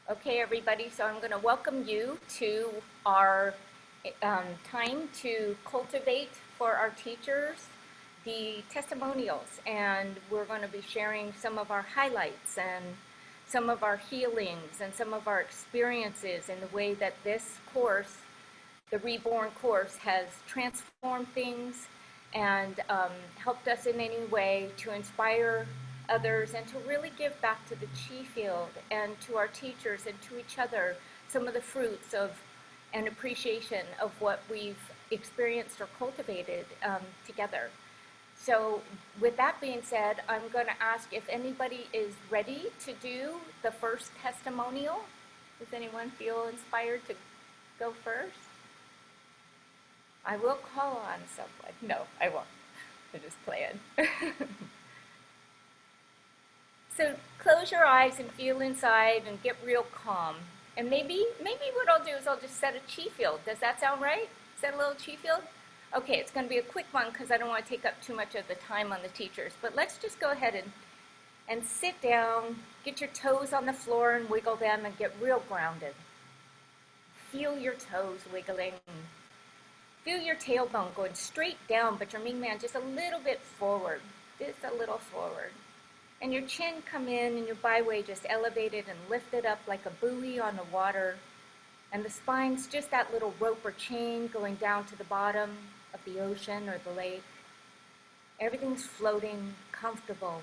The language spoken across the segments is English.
Okay, everybody, so I'm going to welcome you to our time to cultivate for our teachers the testimonials, and we're going to be sharing some of our highlights and some of our healings and some of our experiences in the way that this course, the Reborn course, has transformed things and helped us in any way to inspire others and to really give back to the Qi field and to our teachers and to each other some of the fruits of and appreciation of what we've experienced or cultivated together. So with that being said, I'm going to ask if anybody is ready to do the first testimonial. Does anyone feel inspired to go first? I will call on someone. No, I won't. I'm just playing. So close your eyes and feel inside and get real calm. And maybe what I'll do is I'll just set a Qi field. Does that sound right? Set a little Qi field? Okay, it's going to be a quick one because I don't want to take up too much of the time on the teachers. But let's just go ahead and sit down, get your toes on the floor and wiggle them and get real grounded. Feel your toes wiggling. Feel your tailbone going straight down, but your Ming Man just a little bit forward, just a little forward. And your chin come in and your byway just elevated and lifted up like a buoy on the water. And the spine's just that little rope or chain going down to the bottom of the ocean or the lake. Everything's floating, comfortable.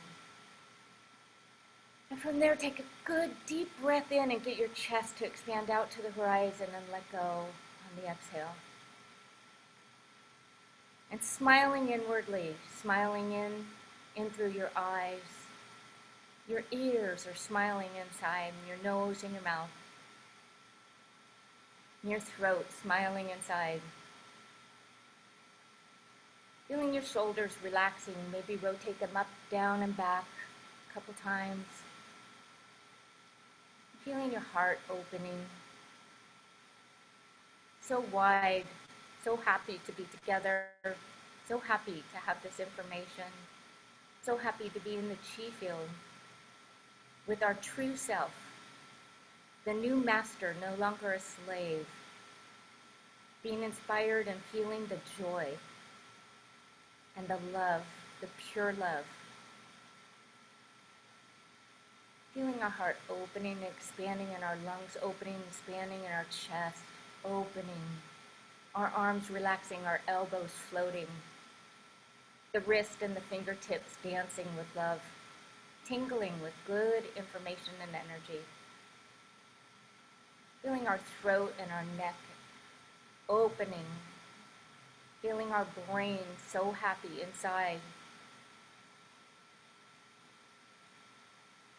And from there, take a good deep breath in and get your chest to expand out to the horizon and let go on the exhale. And smiling inwardly, smiling in through your eyes. Your ears are smiling inside, and your nose and your mouth. And your throat smiling inside. Feeling your shoulders relaxing, maybe rotate them up, down, and back a couple times. Feeling your heart opening. So wide. So happy to be together, so happy to have this information, so happy to be in the Qi field with our true self, the new master, no longer a slave, being inspired and feeling the joy and the love, the pure love. Feeling our heart opening, expanding, and our lungs opening, expanding, and our chest opening. Our arms relaxing, our elbows floating, the wrist and the fingertips dancing with love, tingling with good information and energy. Feeling our throat and our neck opening, feeling our brain so happy inside.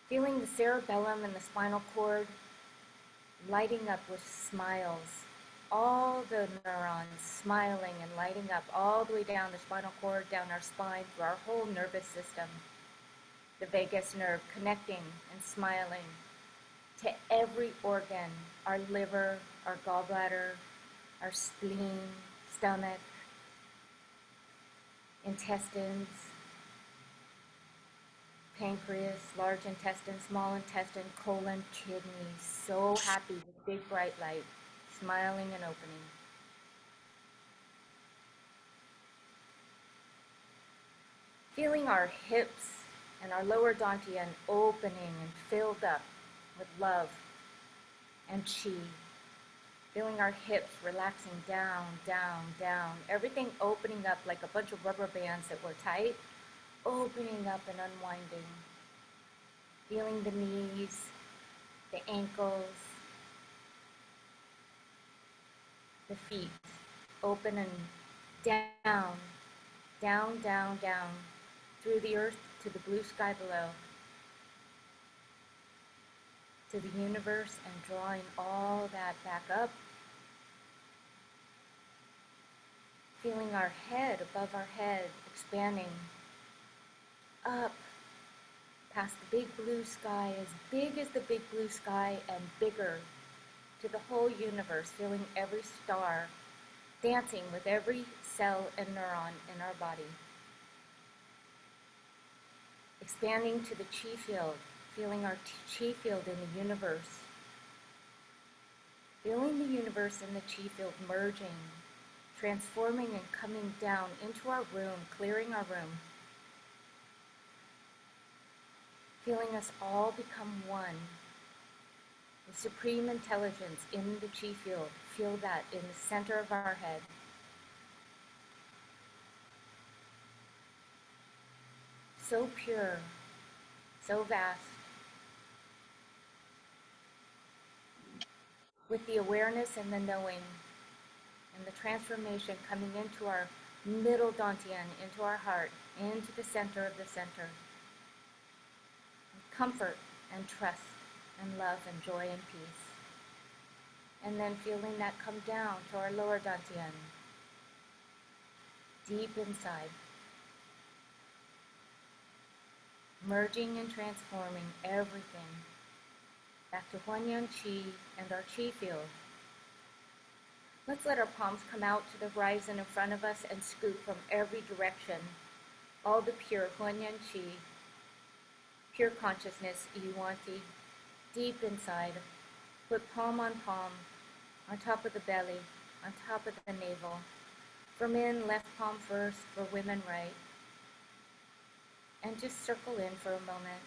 Feeling the cerebellum and the spinal cord lighting up with smiles. All the neurons smiling and lighting up all the way down the spinal cord, down our spine, through our whole nervous system. The vagus nerve connecting and smiling to every organ, our liver, our gallbladder, our spleen, stomach, intestines, pancreas, large intestine, small intestine, colon, kidneys. So happy with big bright light, smiling and opening. Feeling our hips and our lower dantian opening and filled up with love and Qi. Feeling our hips relaxing down, down, down. Everything opening up like a bunch of rubber bands that were tight, opening up and unwinding. Feeling the knees, the ankles, the feet open and down, down, down, down, through the earth to the blue sky below, to the universe, and drawing all that back up. Feeling our head above our head, expanding up past the big blue sky, as big as the big blue sky and bigger, to the whole universe, feeling every star dancing with every cell and neuron in our body. Expanding to the Qi field, feeling our Qi field in the universe, Feeling the universe and the Qi field merging, transforming and coming down into our room, clearing our room. Feeling us all become one. The supreme intelligence in the Qi field. Feel that in the center of our head. So pure, so vast. With the awareness and the knowing and the transformation coming into our middle dantian, into our heart, into the center of the center. Comfort and trust and love and joy and peace. And then feeling that come down to our lower dantian, deep inside. Merging and transforming everything back to Huanyan Qi and our Qi field. Let's let our palms come out to the horizon in front of us and scoop from every direction all the pure Huanyan Qi, pure consciousness, Yuanti, deep inside. Put palm on top of the belly, on top of the navel. For men, left palm first, for women, right. And just circle in for a moment.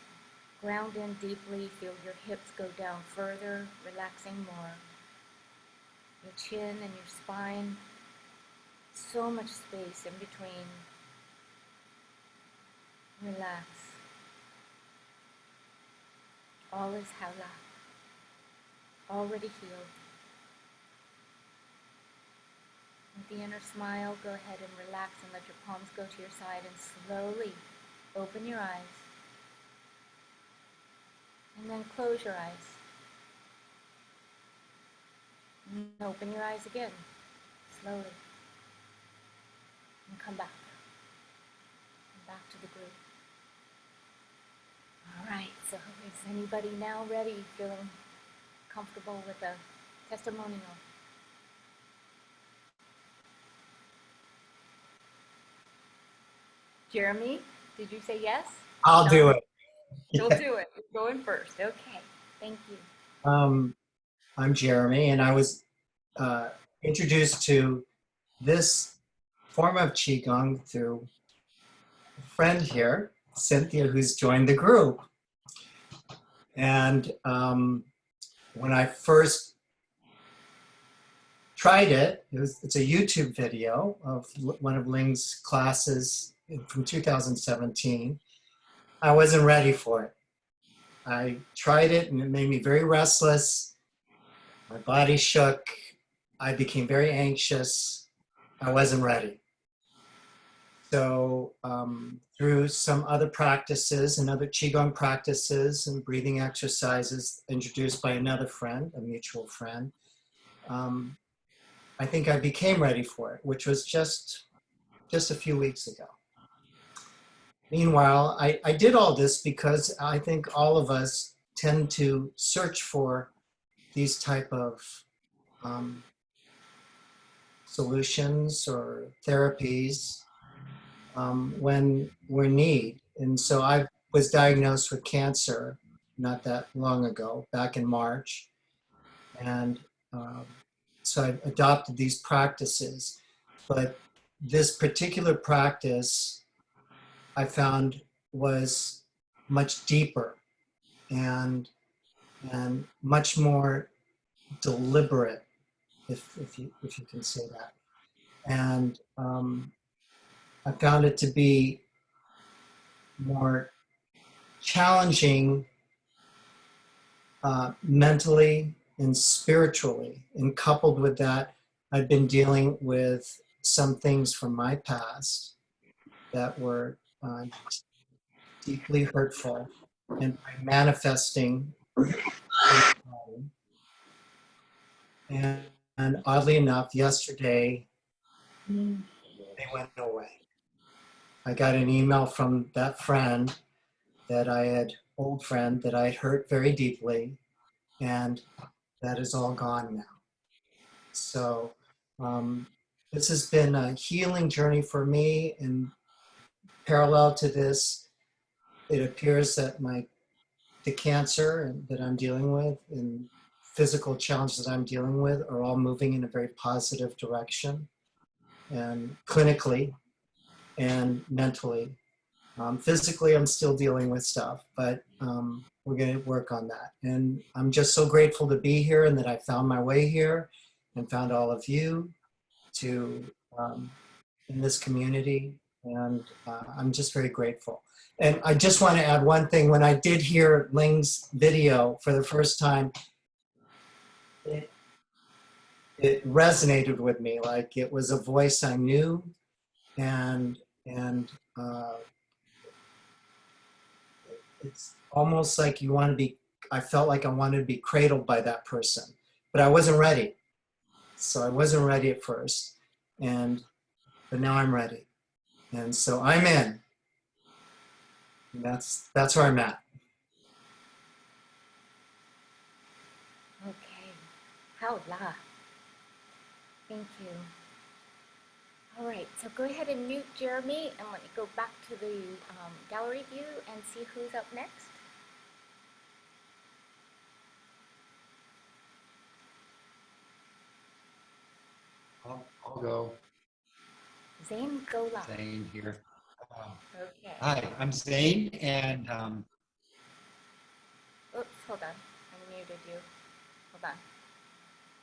Ground in deeply, feel your hips go down further, relaxing more. Your chin and your spine, so much space in between. Relax. All is hala, already healed. With the inner smile, go ahead and relax and let your palms go to your side and slowly open your eyes. And then close your eyes. And open your eyes again, slowly. And come back. Come back to the group. All right, so is anybody now ready, feeling comfortable with a testimonial? Jeremy, did you say yes? I'll do it. You'll do it. You're going first. Okay, thank you. I'm Jeremy, and I was introduced to this form of Qigong through a friend here, Cynthia, who's joined the group. And when I first tried it, it's a YouTube video of one of Ling's classes from 2017. I wasn't ready for it. I tried it and it made me very restless. My body shook. I became very anxious. I wasn't ready. So through some other practices and other Qigong practices and breathing exercises introduced by another friend, a mutual friend, I think I became ready for it, which was just a few weeks ago. Meanwhile, I did all this because I think all of us tend to search for these type of solutions or therapies when we're in need. And so I was diagnosed with cancer not that long ago, back in March. And so I adopted these practices. But this particular practice I found was much deeper and much more deliberate, if you can say that. And I found it to be more challenging mentally and spiritually. And coupled with that, I've been dealing with some things from my past that were deeply hurtful and manifesting. And oddly enough, yesterday, they went away. I got an email from that friend old friend that I had hurt very deeply, and that is all gone now. So this has been a healing journey for me, and parallel to this, it appears that the cancer that I'm dealing with in physical challenges that I'm dealing with are all moving in a very positive direction, and clinically and mentally. Physically, I'm still dealing with stuff, but we're going to work on that. And I'm just so grateful to be here and that I found my way here and found all of you to in this community. And I'm just very grateful. And I just want to add one thing. When I did hear Ling's video for the first time, it resonated with me. Like it was a voice I knew, and it's almost like you want to be, I felt like I wanted to be cradled by that person, but I wasn't ready. So I wasn't ready at first, but now I'm ready. And so I'm in. And that's where I'm at. Okay. Hao la. Thank you. All right, so go ahead and mute Jeremy, and let me go back to the gallery view and see who's up next. I'll go. Zane, go live. Zane here. Okay. Hi, I'm Zane, and Oops, hold on. I muted you. Hold on.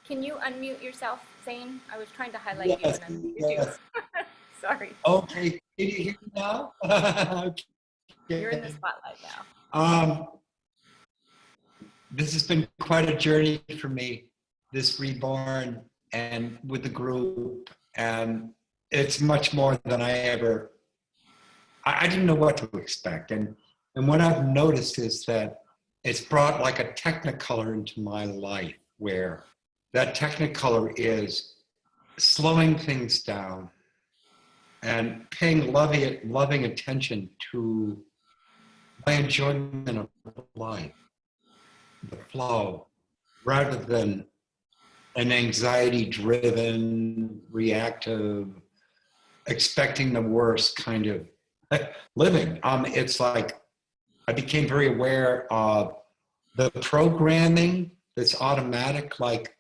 Can you unmute yourself, Zane? I was trying to highlight you and unmute you. Sorry. Okay, can you hear me now? Okay. You're in the spotlight now. This has been quite a journey for me, this reborn and with the group, and it's much more than I didn't know what to expect. And what I've noticed is that it's brought like a technicolor into my life, where that technicolor is slowing things down and paying loving attention to my enjoyment of life, the flow, rather than an anxiety-driven, reactive, expecting the worst kind of living. It's like I became very aware of the programming that's automatic. Like,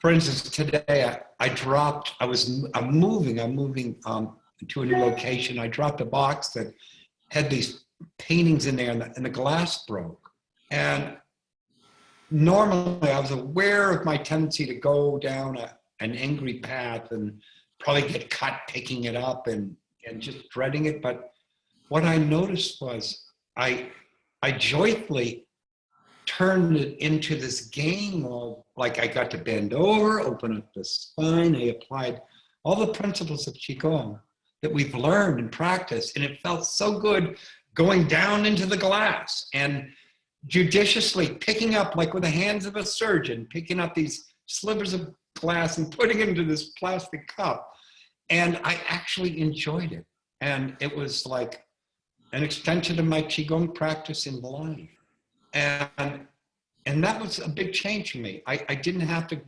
for instance, today I'm moving to a new location. I dropped a box that had these paintings in there, and the glass broke. And normally I was aware of my tendency to go down an angry path and probably get cut picking it up and just dreading it. But what I noticed was I joyfully turned it into this game of, like, I got to bend over, open up the spine. I applied all the principles of Qigong that we've learned and practiced, and it felt so good going down into the glass and judiciously picking up, like with the hands of a surgeon, picking up these slivers of glass and putting into this plastic cup. And I actually enjoyed it. And it was like an extension of my Qigong practice in life. And that was a big change for me. I didn't have to,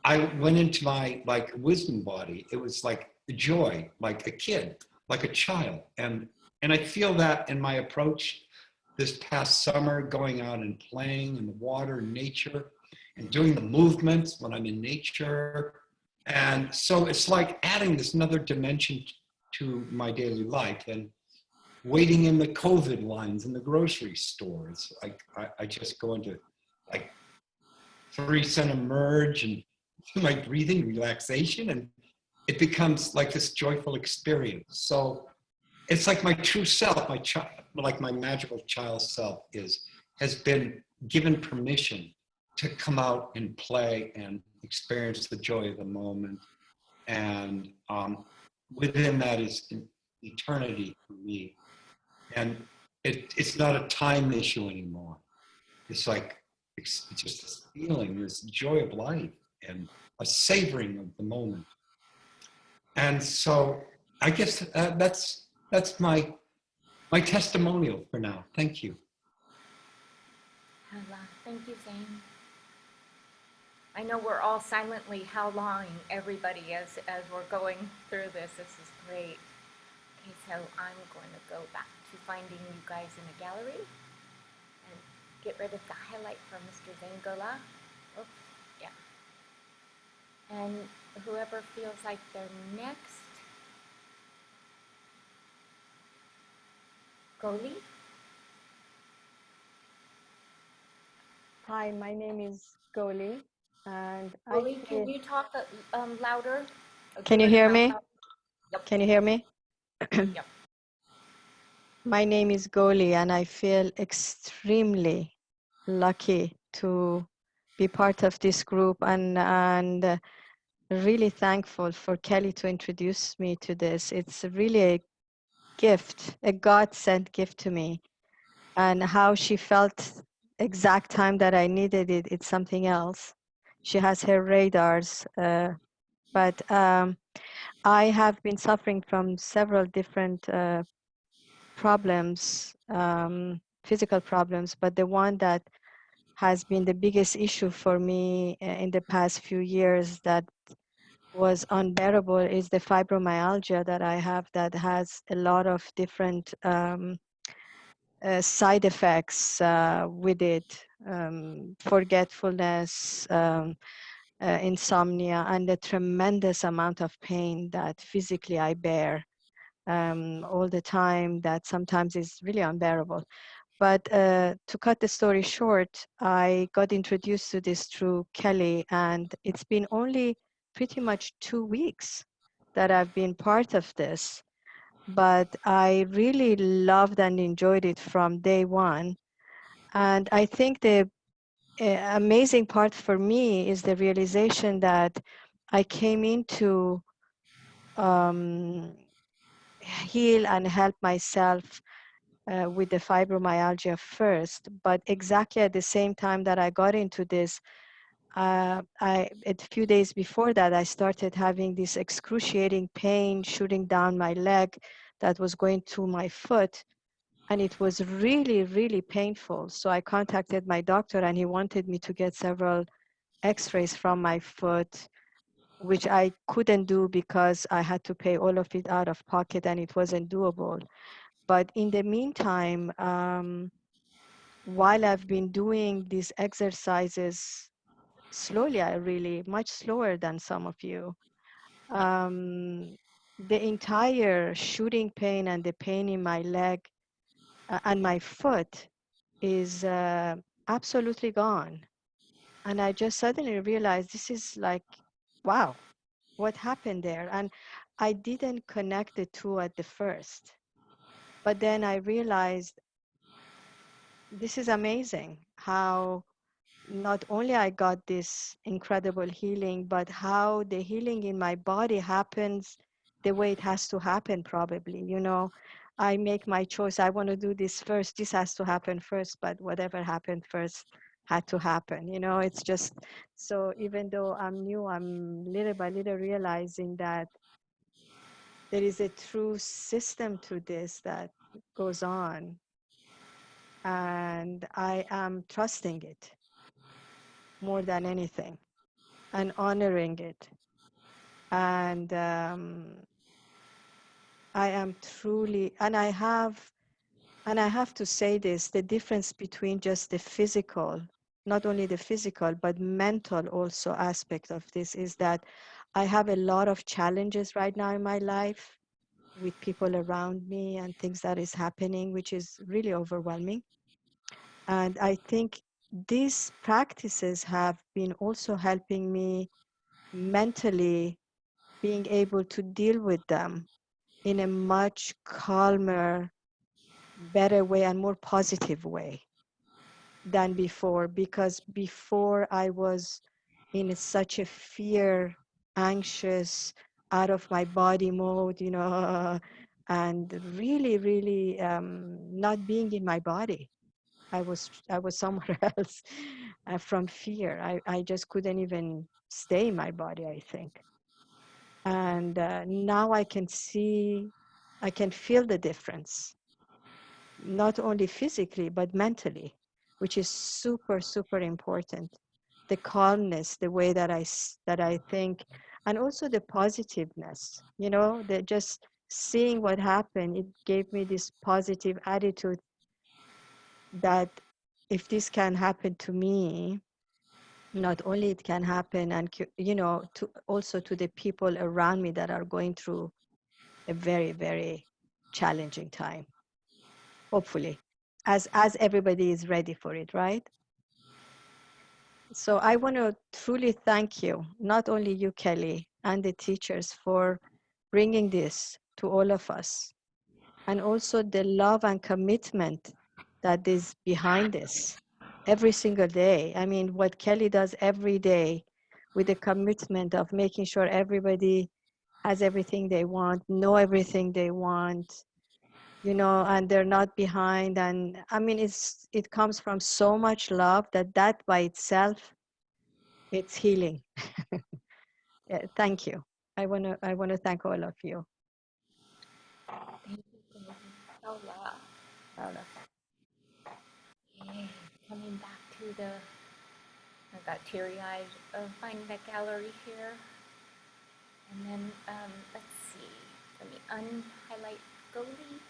I went into my like wisdom body. It was like joy, like a kid, like a child. And I feel that in my approach this past summer, going out and playing in the water and nature and doing the movements when I'm in nature. And so it's like adding this another dimension to my daily life. And waiting in the COVID lines in the grocery stores, I just go into like 3-center merge and my breathing relaxation, and it becomes like this joyful experience. So it's like my true self, like my magical child self has been given permission to come out and play and experience the joy of the moment. And within that is eternity for me. And it's not a time issue anymore. It's like, it's just this feeling, this joy of life and a savoring of the moment. And so I guess that's my testimonial for now. Thank you. Thank you, Zane. I know we're all silently howling everybody as we're going through this. This is great. Okay, so I'm going to go back to finding you guys in the gallery and get rid of the highlight from Mr. Zane Gola. Oops, yeah. And whoever feels like they're next, Goli. Hi, my name is Goli, and I Goli, can feel. you talk louder? Or Can give you it a hear mouth me? out? Yep. Can you hear me? Yep. My name is Goli, and I feel extremely lucky to be part of this group, and really thankful for Kelly to introduce me to this. It's really a gift, a God-sent gift to me, and how she felt exact time that I needed it. It's something else. She has her radars, but I have been suffering from several different problems, physical problems, but the one that has been the biggest issue for me in the past few years that was unbearable is the fibromyalgia that I have, that has a lot of different side effects with it, forgetfulness, insomnia, and a tremendous amount of pain that physically I bear all the time, that sometimes is really unbearable. But to cut the story short, I got introduced to this through Kelly, and it's been only pretty much 2 weeks that I've been part of this. But I really loved and enjoyed it from day one. And I think the amazing part for me is the realization that I came into heal and help myself with the fibromyalgia first, but exactly at the same time that I got into this, a few days before that, I started having this excruciating pain shooting down my leg that was going to my foot, and it was really, really painful. So I contacted my doctor, and he wanted me to get several X-rays from my foot, which I couldn't do because I had to pay all of it out of pocket, and it wasn't doable. But in the meantime, while I've been doing these exercises slowly, I really much slower than some of you, the entire shooting pain and the pain in my leg and my foot is absolutely gone. And I just suddenly realized this is like, wow, what happened there? And I didn't connect the two at the first. But then I realized this is amazing how not only I got this incredible healing, but how the healing in my body happens the way it has to happen, probably. You know, I make my choice. I want to do this first. This has to happen first, but whatever happened first had to happen. You know, it's just so even though I'm new, I'm little by little realizing that there is a true system to this that goes on. And I am trusting it more than anything and honoring it. And I am truly, and I have to say this, the difference between just the physical, not only the physical, but mental also aspect of this is that I have a lot of challenges right now in my life with people around me and things that is happening, which is really overwhelming. And I think these practices have been also helping me mentally being able to deal with them in a much calmer, better way and more positive way than before. Because before I was in such a fear, anxious, out of my body mode, you know, and really, really not being in my body. I was somewhere else from fear. I just couldn't even stay in my body, I think. And now I can feel the difference, not only physically, but mentally, which is super, super important. The calmness, the way that I think, and also the positiveness, you know, the just seeing what happened, it gave me this positive attitude that if this can happen to me, not only it can happen, and you know, to also to the people around me that are going through a very, very challenging time, hopefully, as everybody is ready for it, right? So I want to truly thank you, not only you, Kelly, and the teachers, for bringing this to all of us, and also the love and commitment that is behind this every single day. I mean, what Kelly does every day with the commitment of making sure everybody has everything they want, know everything they want, you know, and they're not behind. And I mean, it comes from so much love that by itself, it's healing. Yeah, thank you. I want to thank all of you. Thank you, Kelly. Hola. Hola. Yay. Coming back to the, I got teary-eyed finding that gallery here. And then, let's see, let me unhighlight Goldie.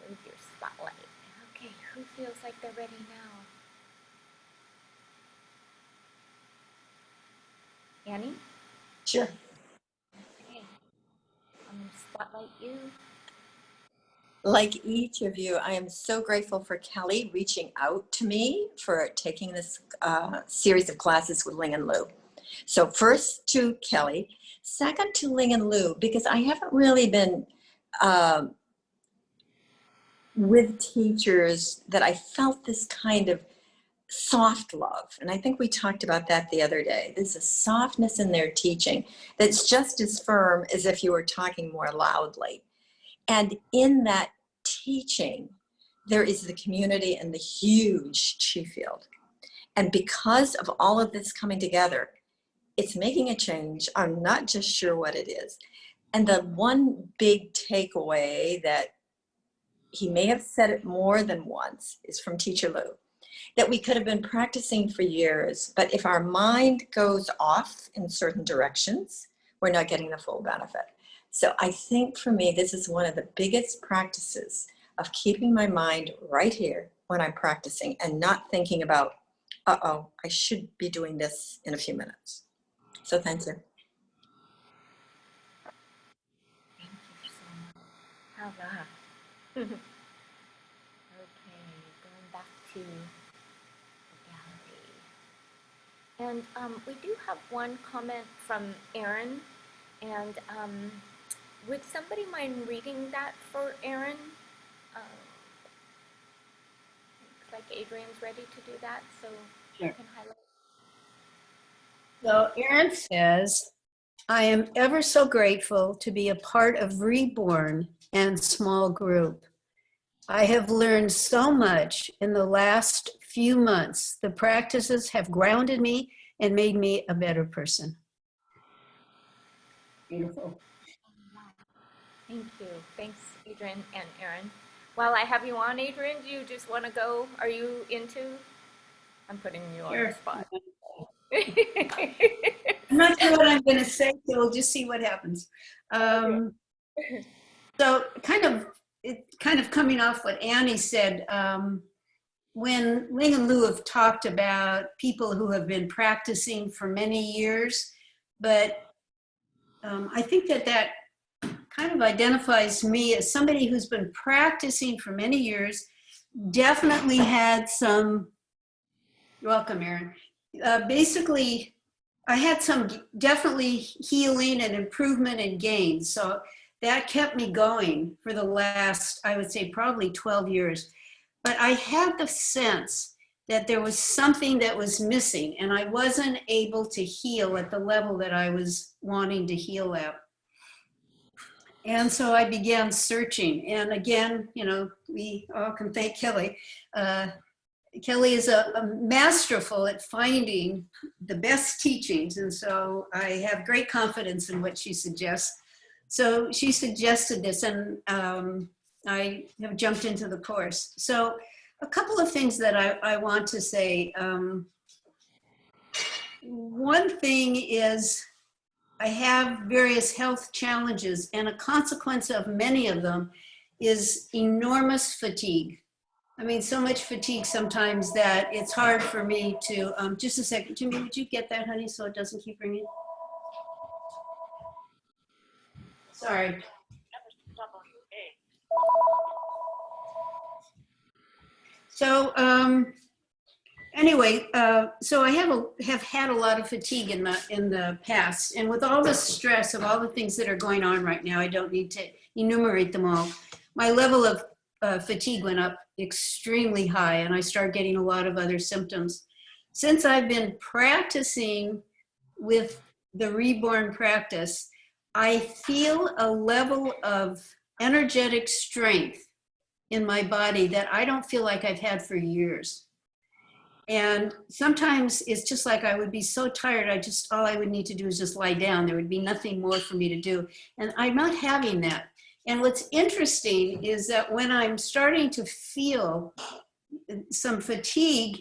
Move your spotlight. Okay, who feels like they're ready now? Annie? Sure. Okay, I'm going to spotlight you. Like each of you, I am so grateful for Kelly reaching out to me for taking this series of classes with Ling and Lu. So first to Kelly, second to Ling and Lu, because I haven't really been with teachers that I felt this kind of soft love. And I think we talked about that the other day. There's a softness in their teaching that's just as firm as if you were talking more loudly. And in that teaching, there is the community and the huge chi field. And because of all of this coming together, it's making a change. I'm not just sure what it is. And the one big takeaway that he may have said it more than once is from Teacher Lu, that we could have been practicing for years, but if our mind goes off in certain directions, we're not getting the full benefit. So I think for me, this is one of the biggest practices of keeping my mind right here when I'm practicing and not thinking about, uh-oh, I should be doing this in a few minutes. So thank you. Thank you so much. How that? Okay, going back to the gallery. And we do have one comment from Erin. And would somebody mind reading that for Erin? Looks like Adrian's ready to do that, so Sure. you can highlight. So Erin says, I am ever so grateful to be a part of Reborn and small group. I have learned so much in the last few months. The practices have grounded me and made me a better person. Beautiful. Thank you. Thanks, Adrian and Erin. While I have you on, Adrian, do you just want to go? Are you into? I'm putting you on the spot. I'm not sure what I'm going to say, so we'll just see what happens. So kind of coming off what Annie said, when Ling and Lu have talked about people who have been practicing for many years, but I think that kind of identifies me as somebody who's been practicing for many years, definitely had some, you're welcome, Erin. Basically, I had some definitely healing and improvement and gains. So that kept me going for the last, I would say, probably 12 years. But I had the sense that there was something that was missing and I wasn't able to heal at the level that I was wanting to heal at. And so I began searching. And again, you know, we all can thank Kelly. Kelly is a masterful at finding the best teachings. And so I have great confidence in what she suggests. So she suggested this and I have jumped into the course. So a couple of things that I want to say. One thing is I have various health challenges and a consequence of many of them is enormous fatigue. I mean, so much fatigue sometimes that it's hard for me to, just a second, Jimmy, would you get that, honey, so it doesn't keep ringing? Sorry. So anyway, so I have had a lot of fatigue in the past, and with all the stress of all the things that are going on right now, I don't need to enumerate them all. My level of fatigue went up extremely high, and I started getting a lot of other symptoms. Since I've been practicing with the Reborn practice, I feel a level of energetic strength in my body that I don't feel like I've had for years. And sometimes it's just like I would be so tired, all I would need to do is just lie down. There would be nothing more for me to do. And I'm not having that. And what's interesting is that when I'm starting to feel some fatigue,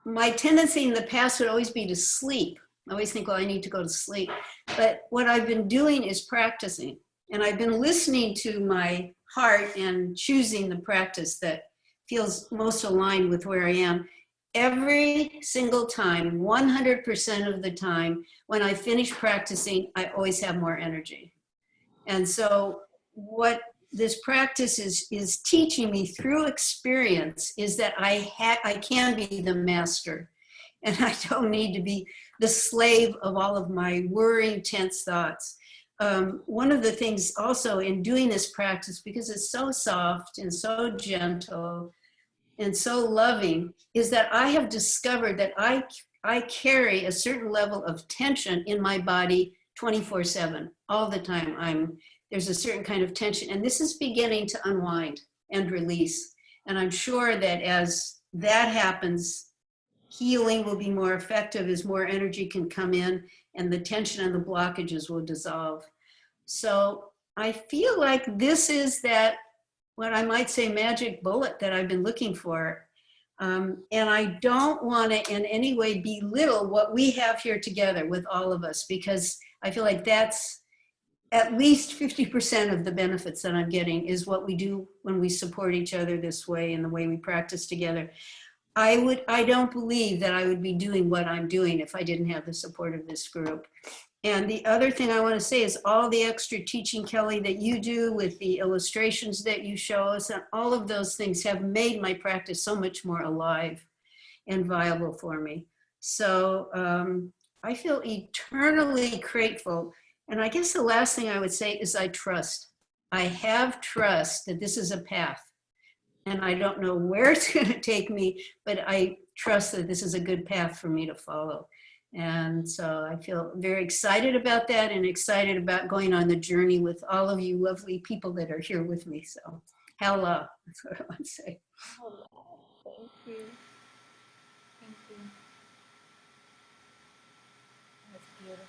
my tendency in the past would always be to sleep. I always think, well, I need to go to sleep. But what I've been doing is practicing. And I've been listening to my heart and choosing the practice that feels most aligned with where I am. Every single time, 100% of the time, when I finish practicing, I always have more energy. And so what this practice is teaching me through experience is that I can be the master, and I don't need to be the slave of all of my worrying, tense thoughts. One of the things also in doing this practice, because it's so soft and so gentle and so loving, is that I have discovered that I carry a certain level of tension in my body 24/7, all the time. There's a certain kind of tension, and this is beginning to unwind and release. And I'm sure that as that happens, healing will be more effective as more energy can come in and the tension and the blockages will dissolve. So I feel like this is that, what I might say, magic bullet that I've been looking for. And I don't want to in any way belittle what we have here together with all of us, because I feel like that's at least 50% of the benefits that I'm getting is what we do when we support each other this way and the way we practice together. I don't believe that I would be doing what I'm doing if I didn't have the support of this group. And the other thing I want to say is all the extra teaching, Kelly, that you do with the illustrations that you show us, and all of those things have made my practice so much more alive and viable for me. So I feel eternally grateful. And I guess the last thing I would say is I trust. I have trust that this is a path. And I don't know where it's going to take me, but I trust that this is a good path for me to follow. And so I feel very excited about that, and excited about going on the journey with all of you lovely people that are here with me. So, hello, that's what I want to say. Hello. Thank you. Thank you. That's beautiful.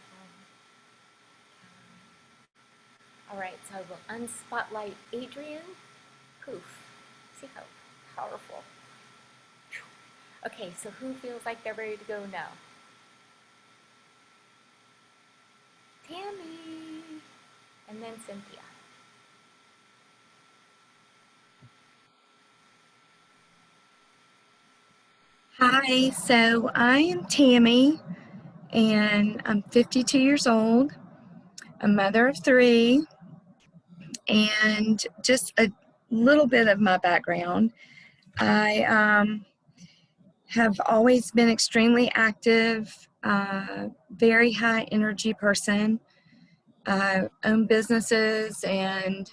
All right, so I will unspotlight Adrian. Poof. See how powerful. Okay, so who feels like they're ready to go now? Tammy, and then Cynthia. Hi, so I am Tammy, and I'm 52 years old, a mother of 3, and just a little bit of my background. I have always been extremely active, very high energy person. I own businesses and,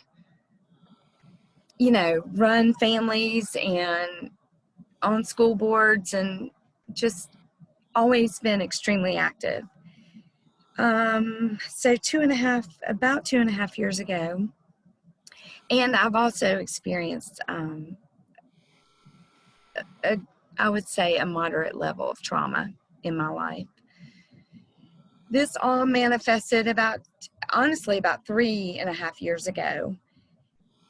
run families and on school boards, and just always been extremely active. So about 2.5 years ago, and I've also experienced, I would say, a moderate level of trauma in my life. This all manifested about 3.5 years ago.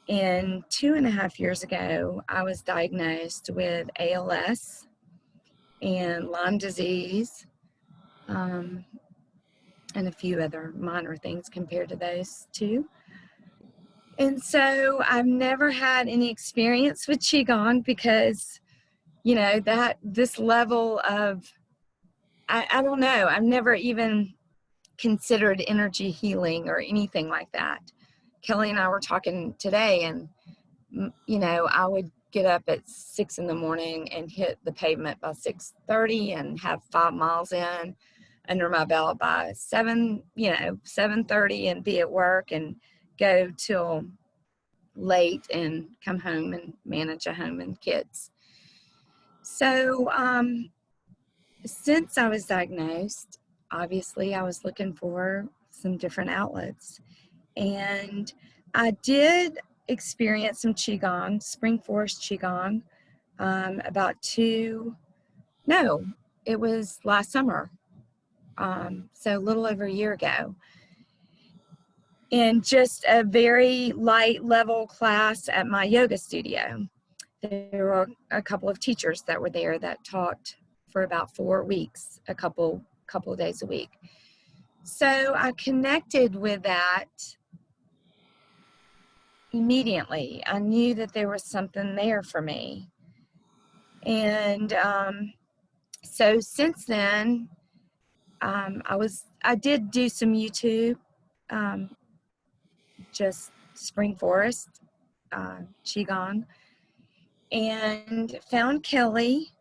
And 2.5 years ago, I was diagnosed with ALS and Lyme disease, and a few other minor things compared to those two. And so I've never had any experience with Qigong because, you know, that this level of, I don't know, I've never even considered energy healing or anything like that. Kelly and I were talking today, and, you know, I would get up at 6 in the morning and hit the pavement by 6:30 and have 5 miles in under my belt by 7:30 and be at work and go till late and come home and manage a home and kids. So since I was diagnosed, obviously I was looking for some different outlets, and I did experience some Qigong, Spring Forest Qigong, it was last summer, so a little over a year ago, in just a very light level class at my yoga studio. There were a couple of teachers that were there that taught for about 4 weeks, a couple of days a week. So I connected with that immediately. I knew that there was something there for me. And so since then, I did do some YouTube, just Spring Forest, Qigong, and found Kelly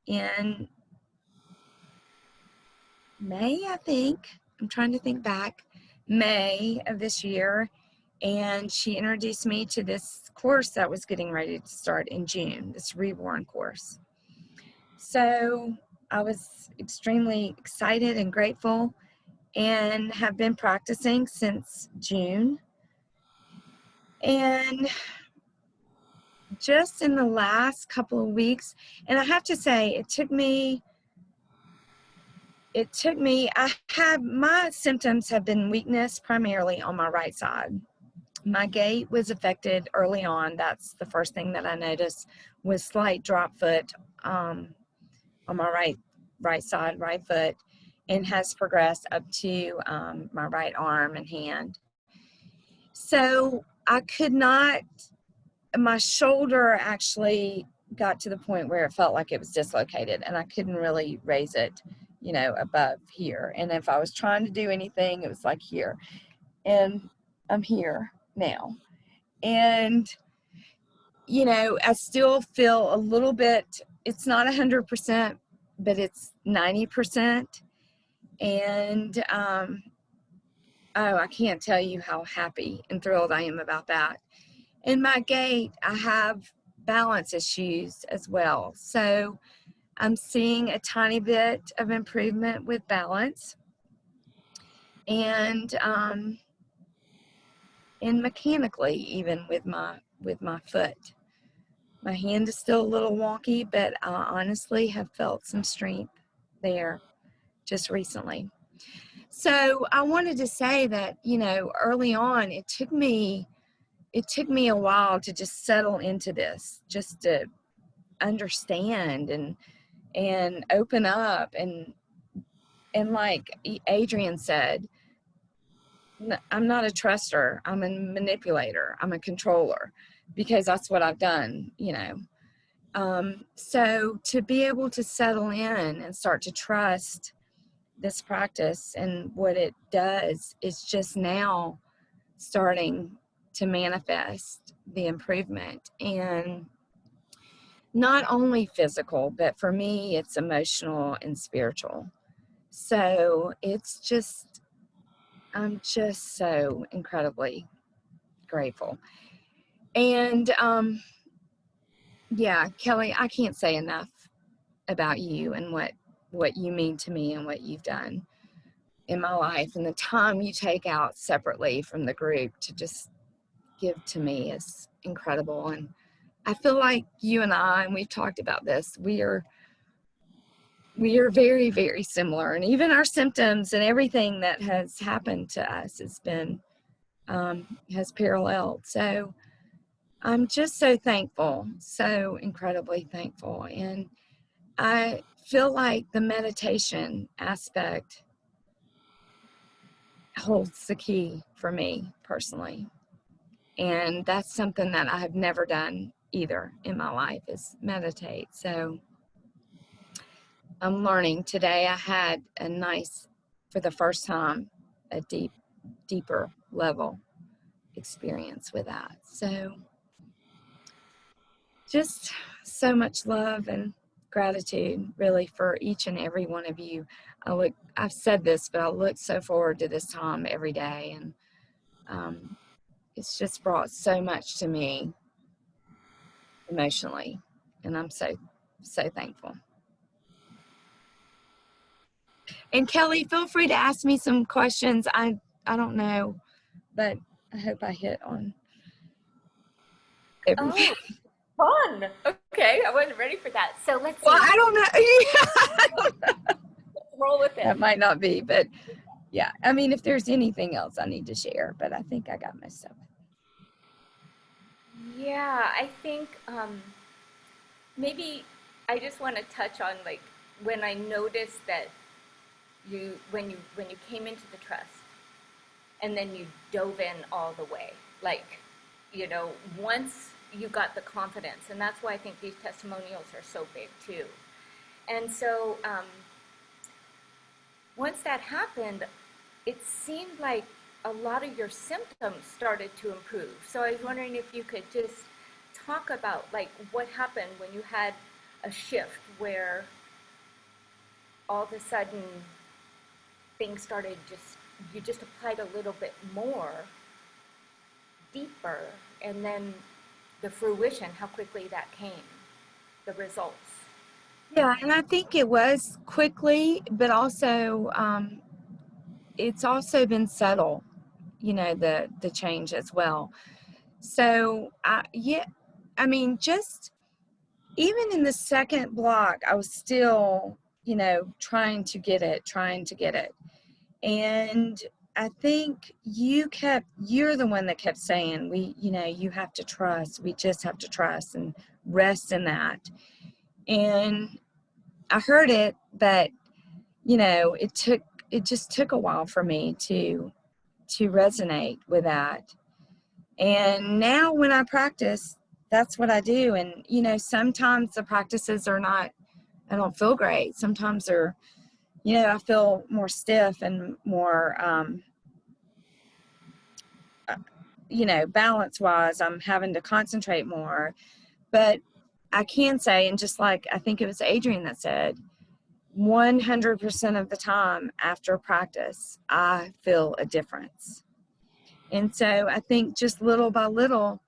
in May, I think. I'm trying to think back. May of this year. And she introduced me to this course that was getting ready to start in June, this Reborn course. So I was extremely excited and grateful and have been practicing since June. And just in the last couple of weeks, and I have to say, my symptoms have been weakness primarily on my right side. My gait was affected early on. That's the first thing that I noticed, was slight drop foot on my right side, right foot, and has progressed up to my right arm and hand. So I could not, my shoulder actually got to the point where it felt like it was dislocated, and I couldn't really raise it, you know, above here. And if I was trying to do anything, it was like here. And I'm here now. And, you know, I still feel a little bit, it's not 100%, but it's 90%. And, I can't tell you how happy and thrilled I am about that. In my gait, I have balance issues as well. So I'm seeing a tiny bit of improvement with balance. And mechanically, even with my foot. My hand is still a little wonky, but I honestly have felt some strength there just recently. So I wanted to say that, you know, early on, it took me a while to just settle into this, just to understand and open up, and like Adrian said, I'm not a truster, I'm a manipulator, I'm a controller, because that's what I've done, you know. So to be able to settle in and start to trust this practice and what it does is just now starting to manifest the improvement. And not only physical, but for me, it's emotional and spiritual. So it's just, I'm just so incredibly grateful. And yeah, Kelly, I can't say enough about you and what you mean to me and what you've done in my life, and the time you take out separately from the group to just give to me is incredible. And I feel like you and I, and we've talked about this, we are very, very similar, and even our symptoms and everything that has happened to us has been has paralleled. So I'm just so thankful, so incredibly thankful. And I feel like the meditation aspect holds the key for me personally. And that's something that I have never done either in my life, is meditate. So I'm learning. Today I had a nice, for the first time, a deeper level experience with that. So just so much love and gratitude really for each and every one of you. I've said this, but I look so forward to this time every day, and it's just brought so much to me emotionally, and I'm so thankful. And Kelly, feel free to ask me some questions. I don't know, but I hope I hit on everything. Oh, fun. Okay, I wasn't ready for that. So let's see. Well, I don't know. I don't know. Roll with it. That might not be, but yeah. I mean, if there's anything else I need to share, but I think I got most of it. Yeah, I think maybe I just want to touch on, like, when I noticed that when you came into the trust and then you dove in all the way, like, you know, once you got the confidence, and that's why I think these testimonials are so big too. And so once that happened, it seemed like a lot of your symptoms started to improve. So I was wondering if you could just talk about, like, what happened when you had a shift where all of a sudden things started, you just applied a little bit more deeper, and then the fruition, how quickly that came, the results. Yeah, and I think it was quickly, but also it's also been subtle, you know, the change as well. So yeah, I mean, just even in the second block, I was still, you know, trying to get it. And I think you're the one that kept saying, you know, you have to trust. We just have to trust and rest in that. And I heard it, but, you know, it just took a while for me to resonate with that. And now when I practice, that's what I do. And, you know, sometimes the practices are not, I don't feel great. Sometimes they're, you know, I feel more stiff and more, you know, balance wise, I'm having to concentrate more. But I can say, and just like I think it was Adrienne that said, 100% of the time after practice, I feel a difference. And so I think just little by little,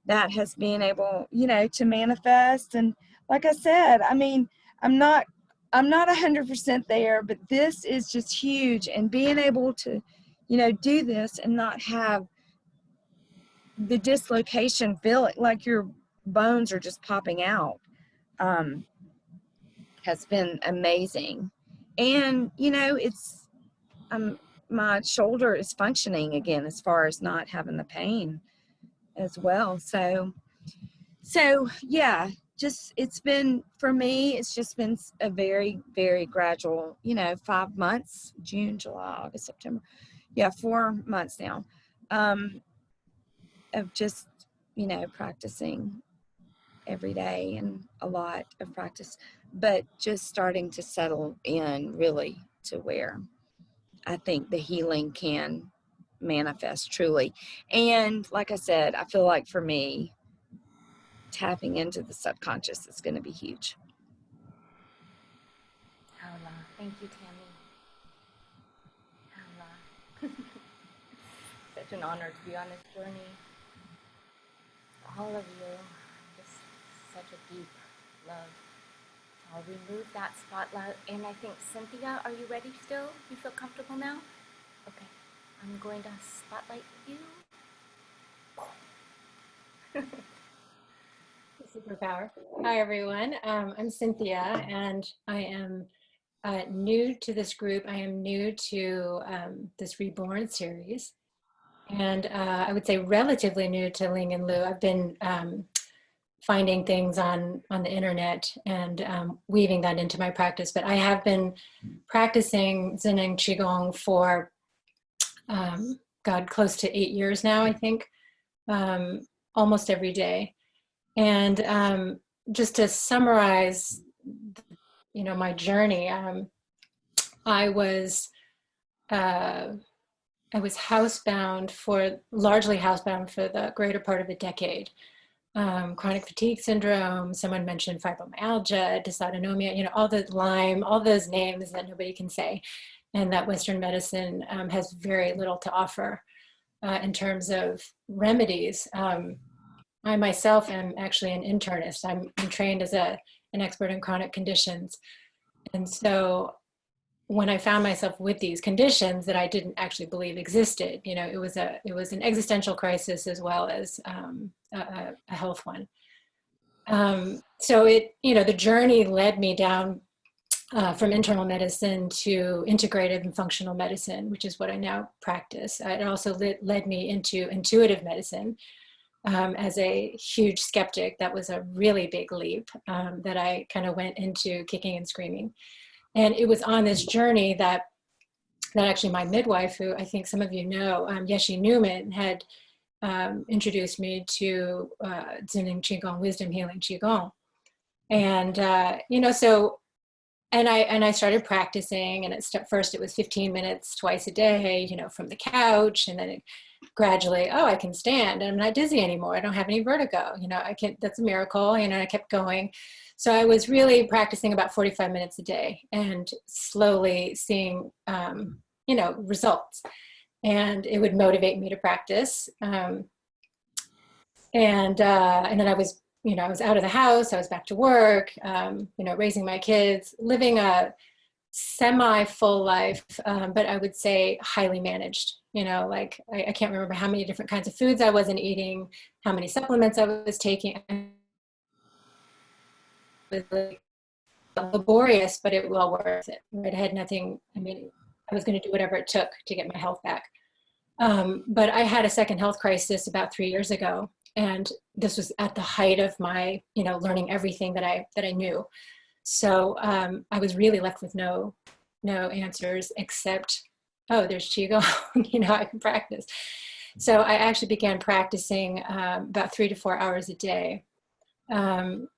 that has been able, you know, to manifest. And like I said, I mean, I'm not 100% there, but this is just huge. And being able to, you know, do this and not have the dislocation, feeling like your bones are just popping out, has been amazing. And, you know, it's, my shoulder is functioning again as far as not having the pain as well. So yeah, just, it's been, for me, it's just been a very, very gradual, you know, 5 months, June, July, August, September. Yeah, 4 months now, of just, you know, practicing every day and a lot of practice, but just starting to settle in really to where I think the healing can manifest truly. And like I said, I feel like for me, tapping into the subconscious is going to be huge. Thank you, Tammy. Such an honor to be on this journey. All of you, just such a deep love. I'll remove that spotlight. And I think, Cynthia, are you ready still? You feel comfortable now? Okay. I'm going to spotlight you. Superpower. Hi, everyone. I'm Cynthia, and I am new to this group. I am new to this Reborn series, and I would say relatively new to Ling and Lu. I've been finding things on the internet and weaving that into my practice, but I have been practicing Zhineng Qigong for, close to 8 years now, I think. almost every day. And just to summarize, my journey, I was largely housebound for the greater part of a decade. Chronic fatigue syndrome, someone mentioned fibromyalgia, dysautonomia, all the Lyme, all those names that nobody can say, and that Western medicine has very little to offer in terms of remedies. I myself am actually an internist. I'm trained as an expert in chronic conditions. And so when I found myself with these conditions that I didn't actually believe existed, it was an existential crisis as well as a health one. So the journey led me down from internal medicine to integrative and functional medicine, which is what I now practice. It also led me into intuitive medicine. As a huge skeptic, that was a really big leap that I kind of went into kicking and screaming. And it was on this journey that actually my midwife, who I think some of you know, Yeshi Newman, had introduced me to Zhineng Qigong, wisdom healing Qigong. And, I started practicing, and first it was 15 minutes twice a day, from the couch, and then it gradually, I can stand, and I'm not dizzy anymore. I don't have any vertigo, that's a miracle, I kept going. So I was really practicing about 45 minutes a day and slowly seeing, results. And it would motivate me to practice. And then I was out of the house, I was back to work, raising my kids, living a semi-full life, but I would say highly managed. I can't remember how many different kinds of foods I wasn't eating, how many supplements I was taking. It was laborious, but it was well worth it. Right? I had nothing, I was going to do whatever it took to get my health back. But I had a second health crisis about 3 years ago. And this was at the height of my, learning everything that I knew. So I was really left with no answers except, there's Qigong, I can practice. So I actually began practicing about 3 to 4 hours a day. And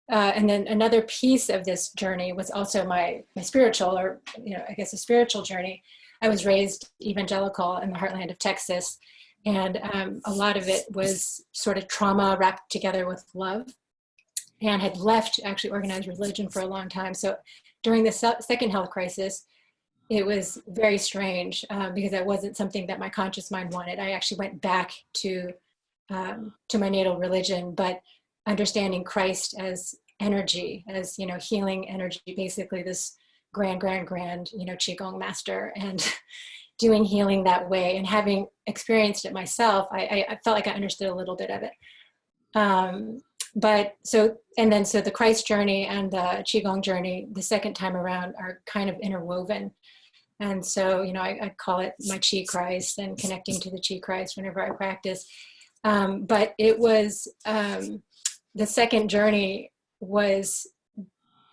then another piece of this journey was also my spiritual, or, I guess a spiritual journey. I was raised evangelical in the heartland of Texas. And a lot of it was sort of trauma wrapped together with love, and had left actually organized religion for a long time. So during the second health crisis, it was very strange because that wasn't something that my conscious mind wanted. I actually went back to my natal religion, but understanding Christ as energy, as, healing energy, basically this grand, Qigong master, and doing healing that way, and having experienced it myself, I felt like I understood a little bit of it. So the Christ journey and the Qigong journey, the second time around, are kind of interwoven. And so, I call it my Qi Christ, and connecting to the Qi Christ whenever I practice. But it was, the second journey was,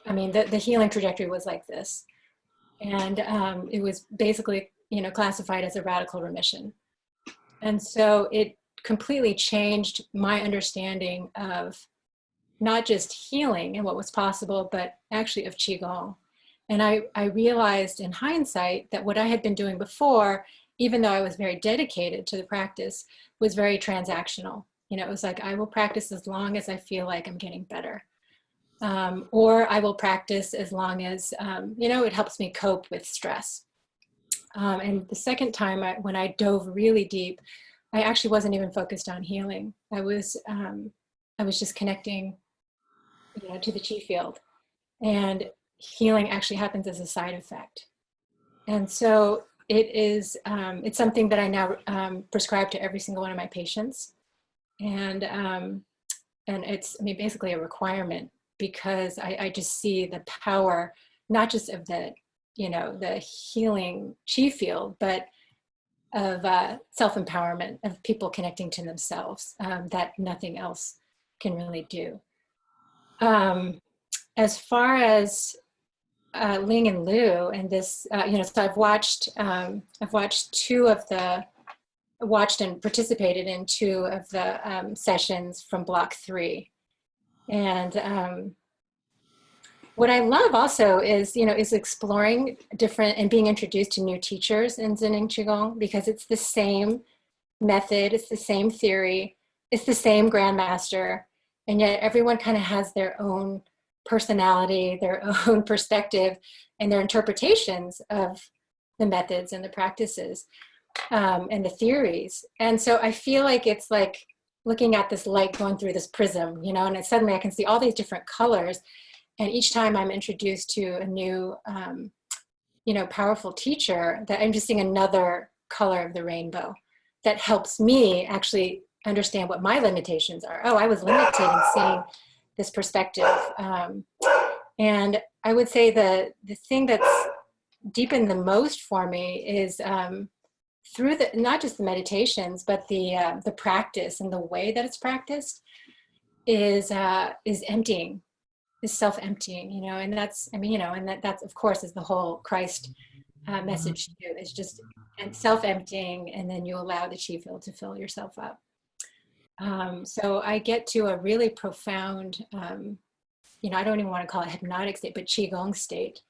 the healing trajectory was like this. And it was basically, classified as a radical remission. And so it completely changed my understanding of not just healing and what was possible, but actually of Qigong. And I realized in hindsight that what I had been doing before, even though I was very dedicated to the practice, was very transactional. It was like, I will practice as long as I feel like I'm getting better. Or I will practice as long as, it helps me cope with stress. And the second time when I dove really deep, I actually wasn't even focused on healing. I was just connecting, to the Qi field, and healing actually happens as a side effect. And so it's something that I now prescribe to every single one of my patients. And it's, basically a requirement, because I just see the power, not just of the healing Qi field, but of self-empowerment, of people connecting to themselves, that nothing else can really do. As far as Ling and Lu and this, so I've watched two of the watched and participated in 2 of the sessions from block 3. And what I love also is, is exploring different and being introduced to new teachers in Zhineng Qigong, because it's the same method, it's the same theory, it's the same grandmaster, and yet everyone kind of has their own personality, their own perspective, and their interpretations of the methods and the practices and the theories. And so I feel like it's like looking at this light going through this prism, and suddenly I can see all these different colors. And each time I'm introduced to a new, powerful teacher, that I'm just seeing another color of the rainbow that helps me actually understand what my limitations are. Oh, I was limited in seeing this perspective. And I would say the thing that's deepened the most for me is through not just the meditations, but the practice and the way that it's practiced is emptying, is self-emptying, and that's, and that's of course is the whole Christ message too, is just self-emptying, and then you allow the chi field to fill yourself up. So I get to a really profound, I don't even want to call it hypnotic state, but Qigong state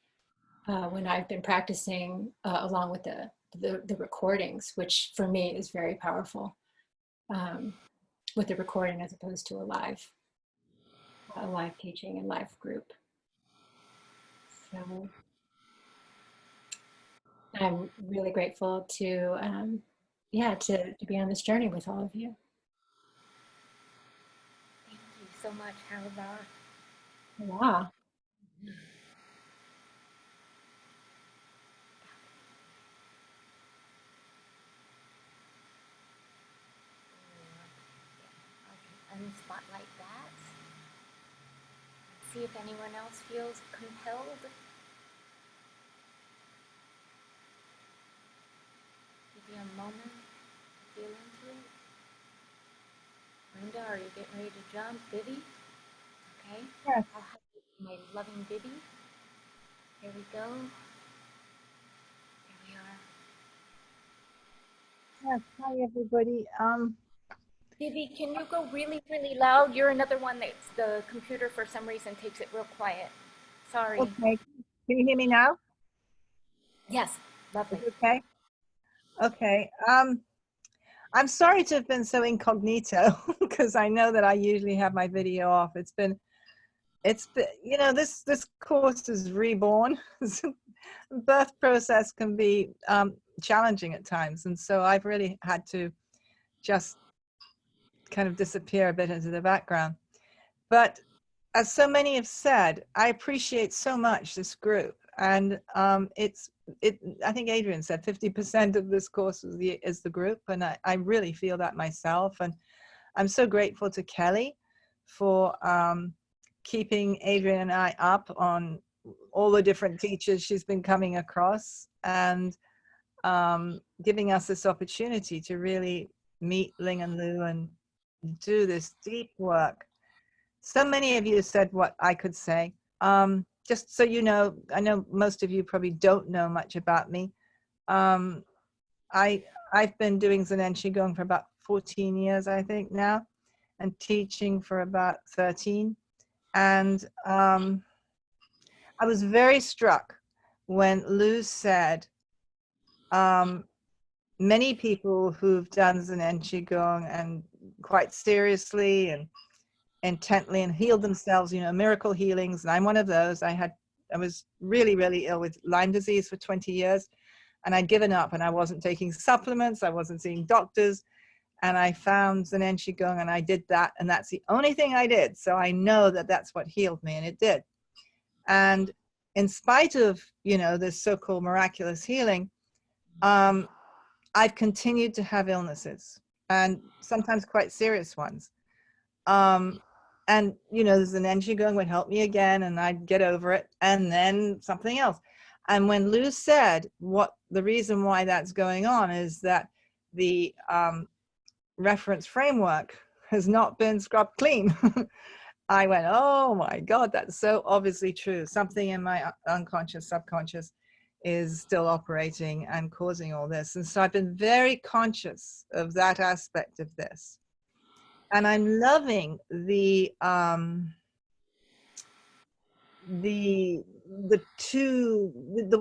when I've been practicing along with the recordings, which for me is very powerful with the recording as opposed to a live teaching and live group. So I'm really grateful to be on this journey with all of you. Thank you so much, Howard. Wow. Unspotlight that. See if anyone else feels compelled. Give you a moment to feel into it. Linda, are you getting ready to jump? Vivi? Okay. Yes. I'll have my loving Vivi. Here we go. Here we are. Yes. Hi, everybody. Vivi, can you go really, really loud? You're another one that's the computer for some reason takes it real quiet. Sorry. Okay. Can you hear me now? Yes, lovely. Okay. Okay. I'm sorry to have been so incognito because I know that I usually have my video off. It's been, this course is reborn. Birth process can be challenging at times, and so I've really had to just kind of disappear a bit into the background. But as so many have said, I appreciate so much this group, and I think Adrian said 50% of this course is the group, and I really feel that myself. And I'm so grateful to Kelly for keeping Adrian and I up on all the different teachers she's been coming across, and giving us this opportunity to really meet Ling and Lu and do this deep work. So many of you said what I could say. Just so you know, I know most of you probably don't know much about me. I've been doing Zhineng Qigong for about 14 years, I think now, and teaching for about 13. And I was very struck when Lu said, many people who've done Zhineng Qigong and quite seriously and intently and healed themselves, miracle healings. And I'm one of those. I was really, really ill with Lyme disease for 20 years, and I'd given up, and I wasn't taking supplements. I wasn't seeing doctors. And I found Zhineng Qigong, and I did that. And that's the only thing I did. So I know that that's what healed me, and it did. And in spite of, this so-called miraculous healing, I've continued to have illnesses, and sometimes quite serious ones. And, the Zhineng Qigong would help me again, and I'd get over it, and then something else. And when Lu said the reason why that's going on is that the reference framework has not been scrubbed clean, I went, oh my God, that's so obviously true. Something in my unconscious, subconscious is still operating and causing all this. And so I've been very conscious of that aspect of this. And I'm loving the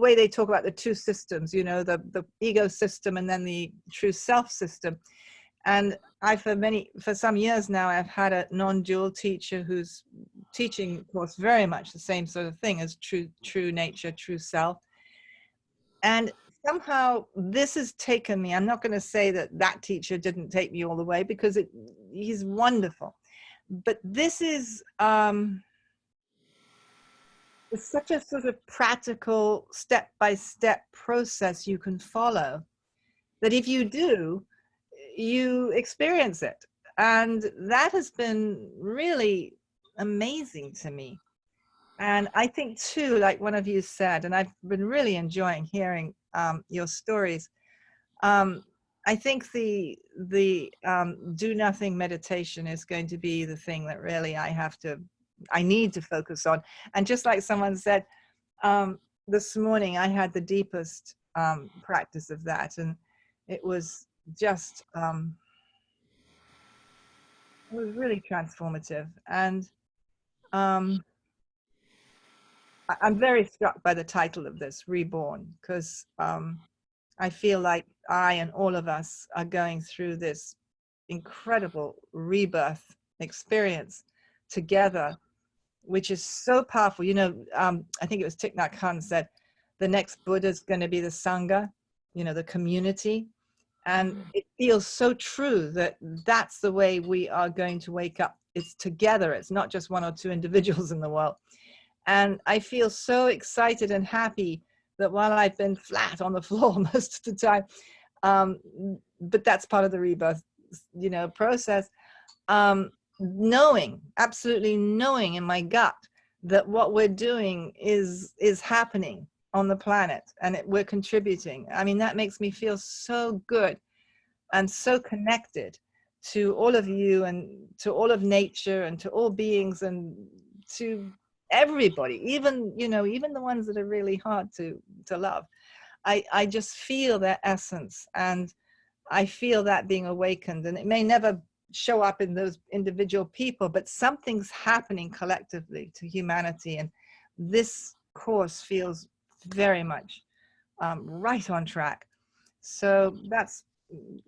way they talk about the two systems, you know, the ego system and then the true self system. And for some years now, I've had a non-dual teacher who's teaching, of course, very much the same sort of thing as true nature, true self. And somehow this has taken me, I'm not going to say that teacher didn't take me all the way, because he's wonderful. But this is, it's such a sort of practical step-by-step process you can follow, that if you do, you experience it. And that has been really amazing to me. And I think too, like one of you said, and I've been really enjoying hearing your stories, I think the do nothing meditation is going to be the thing that really I need to focus on. And just like someone said, this morning I had the deepest practice of that, and it was just it was really transformative. And I'm very struck by the title of this, Reborn, because I feel like I and all of us are going through this incredible rebirth experience together, which is so powerful. You know, I think it was Thich Nhat Hanh said, the next Buddha is going to be the Sangha, you know, the community. And it feels so true that that's the way we are going to wake up. It's together. It's not just one or two individuals in the world. And I feel so excited and happy that while I've been flat on the floor most of the time, but that's part of the rebirth, you know, process, absolutely knowing in my gut that what we're doing is happening on the planet, and we're contributing. I mean, that makes me feel so good and so connected to all of you and to all of nature and to all beings and to everybody, even, you know, even the ones that are really hard to love. I just feel their essence, and I feel that being awakened. And it may never show up in those individual people, but something's happening collectively to humanity. And this course feels very much right on track. So that's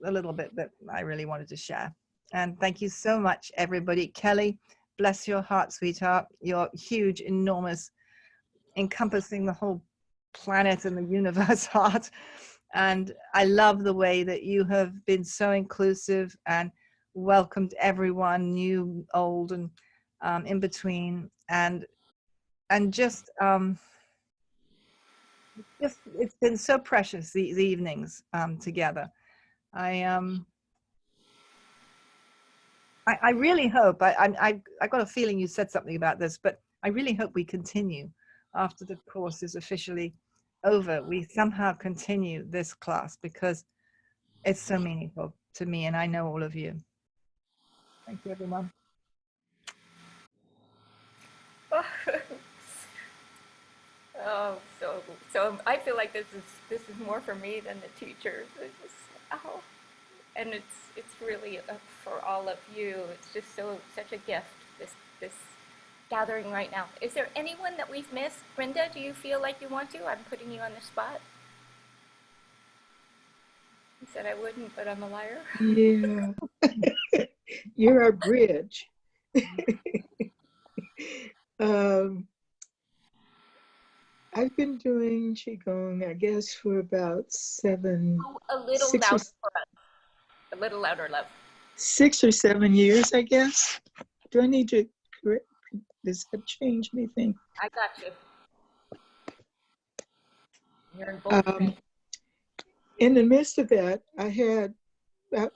a little bit that I really wanted to share. And thank you so much, everybody. Kelly, bless your heart, sweetheart. Your huge, enormous, encompassing the whole planet and the universe heart. And I love the way that you have been so inclusive and welcomed everyone, new, old, and in between. And just it's been so precious, these evenings together. I really hope, I got a feeling you said something about this, but I really hope we continue after the course is officially over. We somehow continue this class, because it's so meaningful to me, and I know all of you. Thank you, everyone. Oh, so I feel like this is more for me than the teachers. It's just, and it's really for all of you. It's just such a gift, this gathering right now. Is there anyone that we've missed? Brenda, do you feel like you want to? I'm putting you on the spot. You said I wouldn't, but I'm a liar. Yeah. You're our bridge. I've been doing Qigong, I guess, for about a little louder for us. A little louder, love. 6 or 7 years, I guess. Do I need to correct? Does that change anything? I got you. You're in both. In the midst of that, I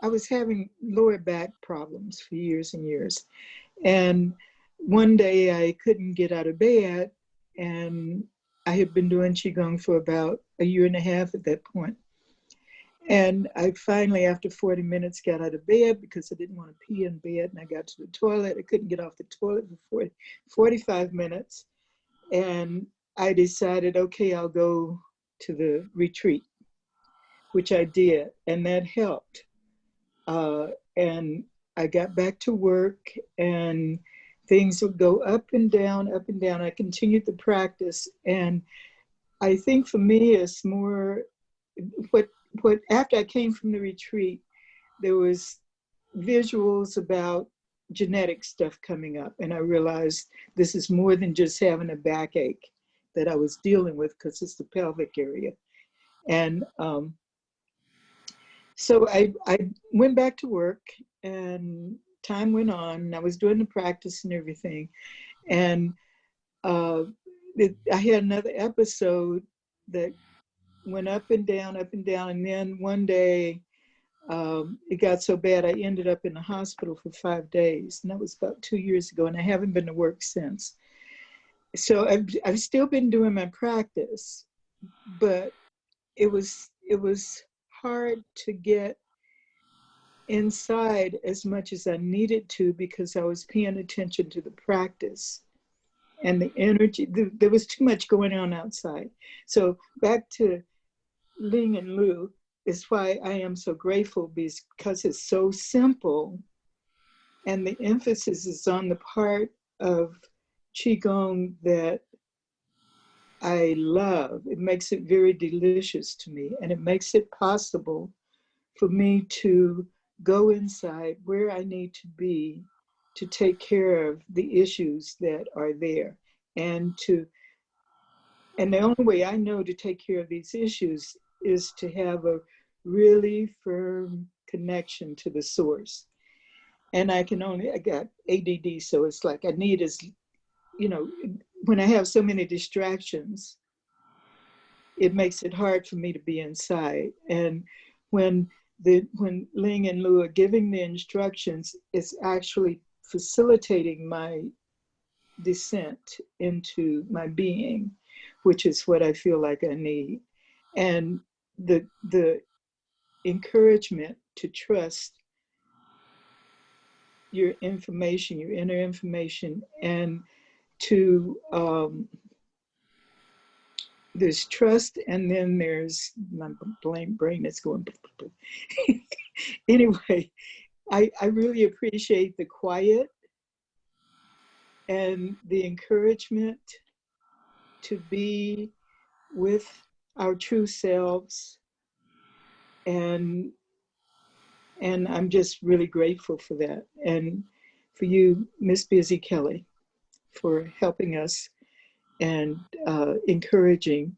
was having lower back problems for years and years. And one day I couldn't get out of bed, and I had been doing Qigong for about a year and a half at that point. And I finally, after 40 minutes, got out of bed because I didn't want to pee in bed. And I got to the toilet. I couldn't get off the toilet for 45 minutes. And I decided, okay, I'll go to the retreat, which I did, and that helped. And I got back to work, and things would go up and down, up and down. I continued the practice, and I think for me, it's more what after I came from the retreat, there was visuals about genetic stuff coming up, and I realized this is more than just having a backache that I was dealing with, because it's the pelvic area. And so I went back to work, and time went on, and I was doing the practice and everything. And I had another episode that went up and down, and then one day it got so bad I ended up in the hospital for 5 days, and that was about 2 years ago, and I haven't been to work since. So I've still been doing my practice, but it was hard to get inside as much as I needed to, because I was paying attention to the practice and the energy. There was too much going on outside. So back to Ling and Lu is why I am so grateful, because it's so simple, and the emphasis is on the part of Qigong that I love. It makes it very delicious to me, and it makes it possible for me to go inside where I need to be to take care of the issues that are there. And the only way I know to take care of these issues is to have a really firm connection to the source. And I got ADD, so it's like I need is, when I have so many distractions, it makes it hard for me to be inside. And when Ling and Lu are giving the instructions, it's actually facilitating my descent into my being, which is what I feel like I need. And the encouragement to trust your information, your inner information, and to there's trust, and then there's my brain that's going. Anyway, I really appreciate the quiet and the encouragement to be with our true selves, and I'm just really grateful for that, and for you, Miss Busy Kelly, for helping us and encouraging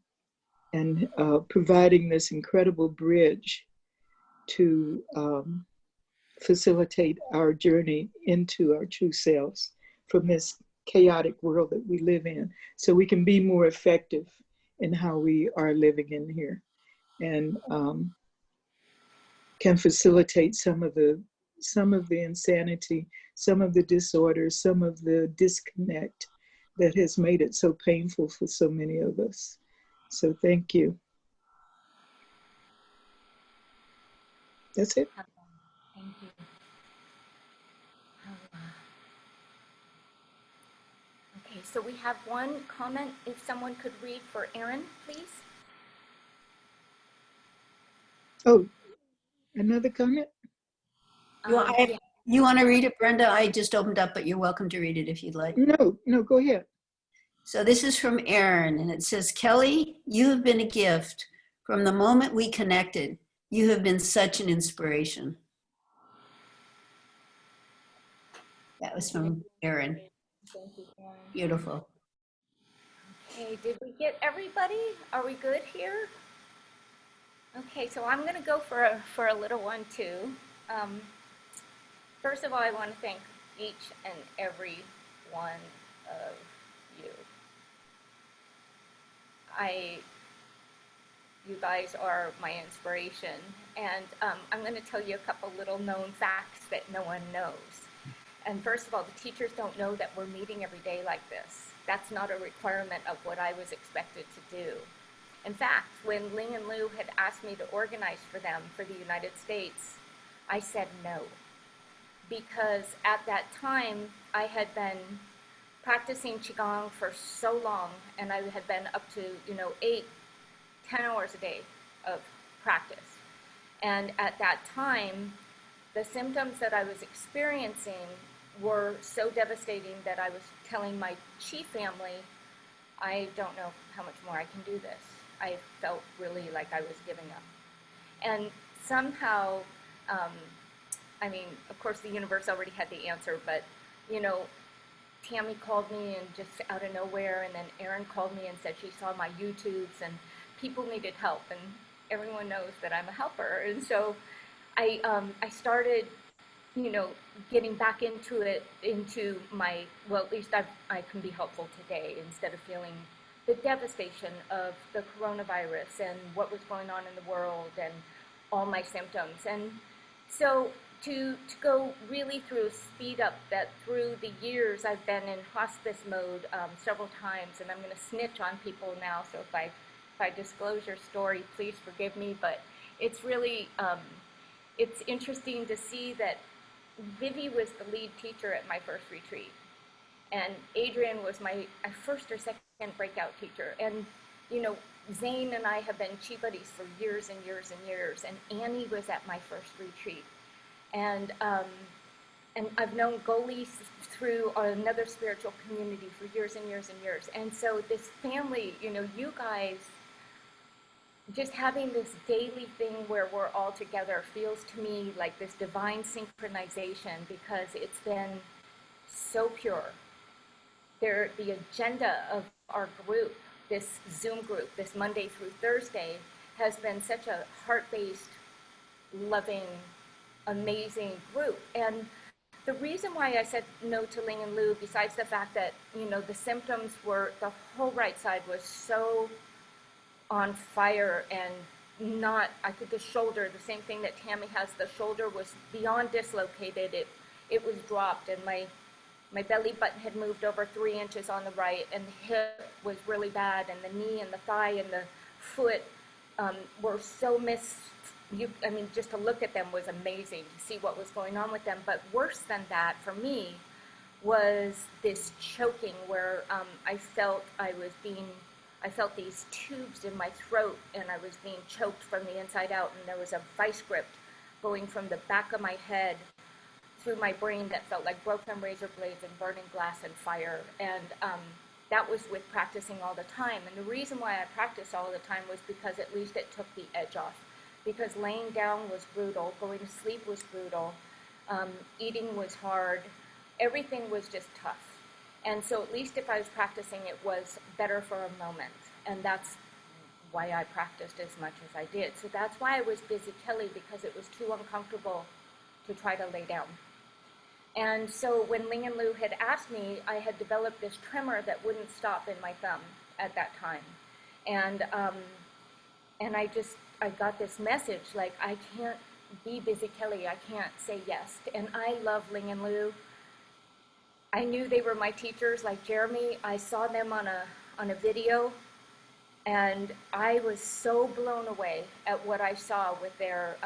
and providing this incredible bridge to facilitate our journey into our true selves from this chaotic world that we live in, so we can be more effective in how we are living in here, and can facilitate some of the insanity, some of the disorder, some of the disconnect that has made it so painful for so many of us. So thank you. That's it. Thank you. Okay, so we have one comment. If someone could read for Aaron, please. Oh, another comment? You want to read it, Brenda? I just opened up, but you're welcome to read it if you'd like. No, go ahead. So this is from Aaron, and it says, Kelly, you have been a gift. From the moment we connected, you have been such an inspiration. That was from Aaron. Thank you, Aaron. Beautiful. Okay, did we get everybody? Are we good here? Okay, so I'm going to go for a little one too. First of all, I want to thank each and every one of you. You guys are my inspiration, and I'm going to tell you a couple little known facts that no one knows. And first of all, the teachers don't know that we're meeting every day like this. That's not a requirement of what I was expected to do. In fact, when Ling and Lu had asked me to organize for them for the United States, I said no. Because at that time, I had been practicing Qigong for so long, and I had been up to, 8, 10 hours a day of practice. And at that time, the symptoms that I was experiencing were so devastating that I was telling my Qi family, I don't know how much more I can do this. I felt really like I was giving up. And somehow, I mean, of course, the universe already had the answer, but, you know, Tammy called me and just out of nowhere, and then Erin called me and said she saw my YouTubes and people needed help, and everyone knows that I'm a helper. And so I started, you know, getting back into it, into my, well, at least I can be helpful today instead of feeling the devastation of the coronavirus and what was going on in the world and all my symptoms. And so to go really through, speed up that through the years I've been in hospice mode several times, and I'm going to snitch on people now, so if I disclose your story, please forgive me, but it's really, it's interesting to see that Vivi was the lead teacher at my first retreat, and Adrian was my first or second breakout teacher, and you know, Zane and I have been Qi buddies for years and years and years, and Annie was at my first retreat, and I've known Goli through another spiritual community for years and years and years, and so this family, you know, you guys, just having this daily thing where we're all together feels to me like this divine synchronization, because it's been so pure. The agenda of our group, this Zoom group, this Monday through Thursday, has been such a heart-based, loving, amazing group. And the reason why I said no to Ling and Lu, besides the fact that, you know, the symptoms were, the whole right side was so on fire and not, I could, the shoulder, the same thing that Tammy has, the shoulder was beyond dislocated. It was dropped, and my belly button had moved over 3 inches on the right, and the hip was really bad, and the knee and the thigh and the foot were so I mean, just to look at them was amazing to see what was going on with them. But worse than that for me was this choking where I felt these tubes in my throat, and I was being choked from the inside out, and there was a vice grip going from the back of my head through my brain that felt like broken razor blades and burning glass and fire. And that was with practicing all the time. And the reason why I practiced all the time was because at least it took the edge off. Because laying down was brutal, going to sleep was brutal, eating was hard, everything was just tough. And so at least if I was practicing, it was better for a moment. And that's why I practiced as much as I did. So that's why I was busy Kelly, because it was too uncomfortable to try to lay down. And so when Ling and Lu had asked me, I had developed this tremor that wouldn't stop in my thumb at that time. And I got this message, like, I can't be busy Kelly, I can't say yes. And I love Ling and Lu. I knew they were my teachers, like Jeremy. I saw them on a video, and I was so blown away at what I saw with their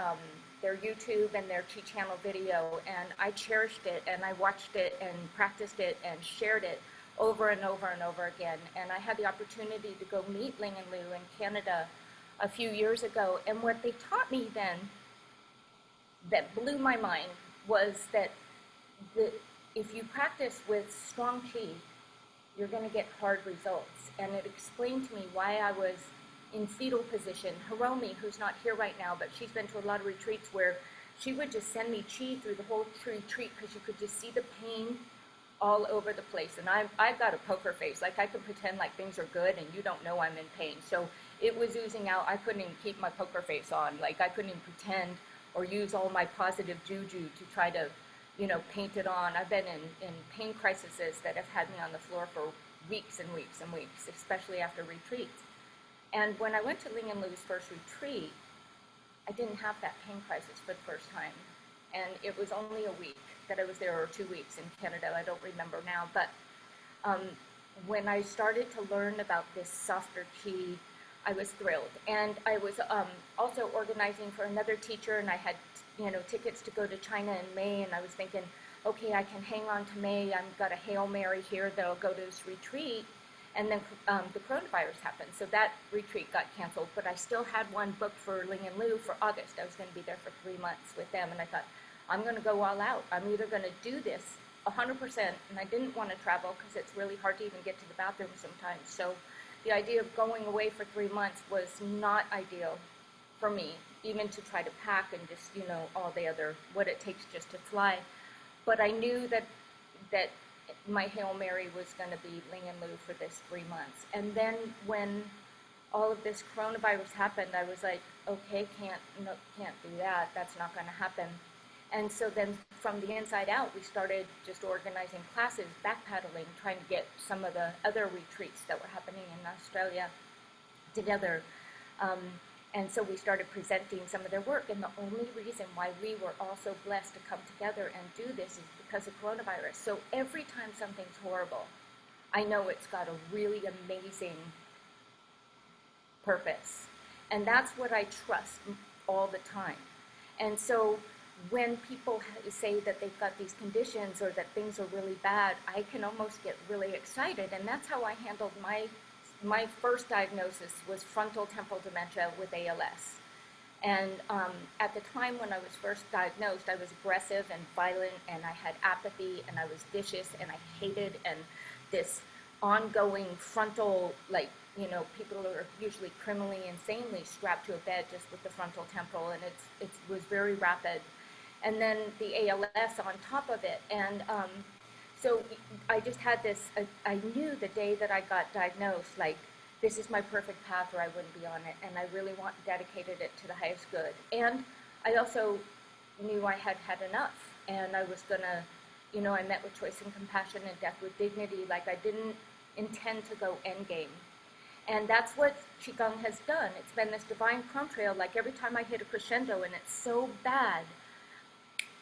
YouTube and their Qi channel video, and I cherished it, and I watched it and practiced it and shared it over and over and over again. And I had the opportunity to go meet Ling and Lu in Canada a few years ago, and what they taught me then that blew my mind was that if you practice with strong Qi, you're going to get hard results. And it explained to me why I was in fetal position. Hiromi, who's not here right now, but she's been to a lot of retreats where she would just send me Qi through the whole retreat because you could just see the pain all over the place. And I've got a poker face. Like, I can pretend like things are good and you don't know I'm in pain. So it was oozing out. I couldn't even keep my poker face on. Like, I couldn't even pretend or use all my positive juju to try to, you know, paint it on. I've been in pain crises that have had me on the floor for weeks and weeks and weeks, especially after retreats. And when I went to Ling and Lu's first retreat, I didn't have that pain crisis for the first time. And it was only a week that I was there, or 2 weeks in Canada, I don't remember now. But when I started to learn about this softer Qi, I was thrilled. And I was also organizing for another teacher, and I had, you know, tickets to go to China in May, and I was thinking, okay, I can hang on to May. I've got a Hail Mary here that'll go to this retreat. And then the coronavirus happened, so that retreat got canceled, but I still had one booked for Ling and Lu for August. I was going to be there for 3 months with them, and I thought, I'm going to go all out. I'm either going to do this 100%, and I didn't want to travel because it's really hard to even get to the bathroom sometimes. So the idea of going away for 3 months was not ideal for me, even to try to pack and just, you know, all the other, what it takes just to fly. But I knew that my Hail Mary was going to be Ling and Lu for this 3 months. And then when all of this coronavirus happened, I was like, okay, can't do that. That's not going to happen. And so then from the inside out, we started just organizing classes, backpedaling, trying to get some of the other retreats that were happening in Australia together. And so we started presenting some of their work. And the only reason why we were all so blessed to come together and do this is because of coronavirus. So every time something's horrible, I know it's got a really amazing purpose. And that's what I trust all the time. And so when people say that they've got these conditions or that things are really bad, I can almost get really excited. And that's how I handled my first diagnosis was frontal temporal dementia with ALS. And at the time when I was first diagnosed, I was aggressive and violent, and I had apathy, and I was vicious, and I hated, and this ongoing frontal, like, you know, people are usually criminally, insanely strapped to a bed just with the frontal temporal, and it was very rapid. And then the ALS on top of it. And so I just had this, I knew the day that I got diagnosed, like, this is my perfect path or I wouldn't be on it. And I really dedicated it to the highest good. And I also knew I had had enough. And I was going to, you know, I met with choice and compassion and death with dignity. Like, I didn't intend to go endgame. And that's what Qigong has done. It's been this divine contrail. Like, every time I hit a crescendo and it's so bad,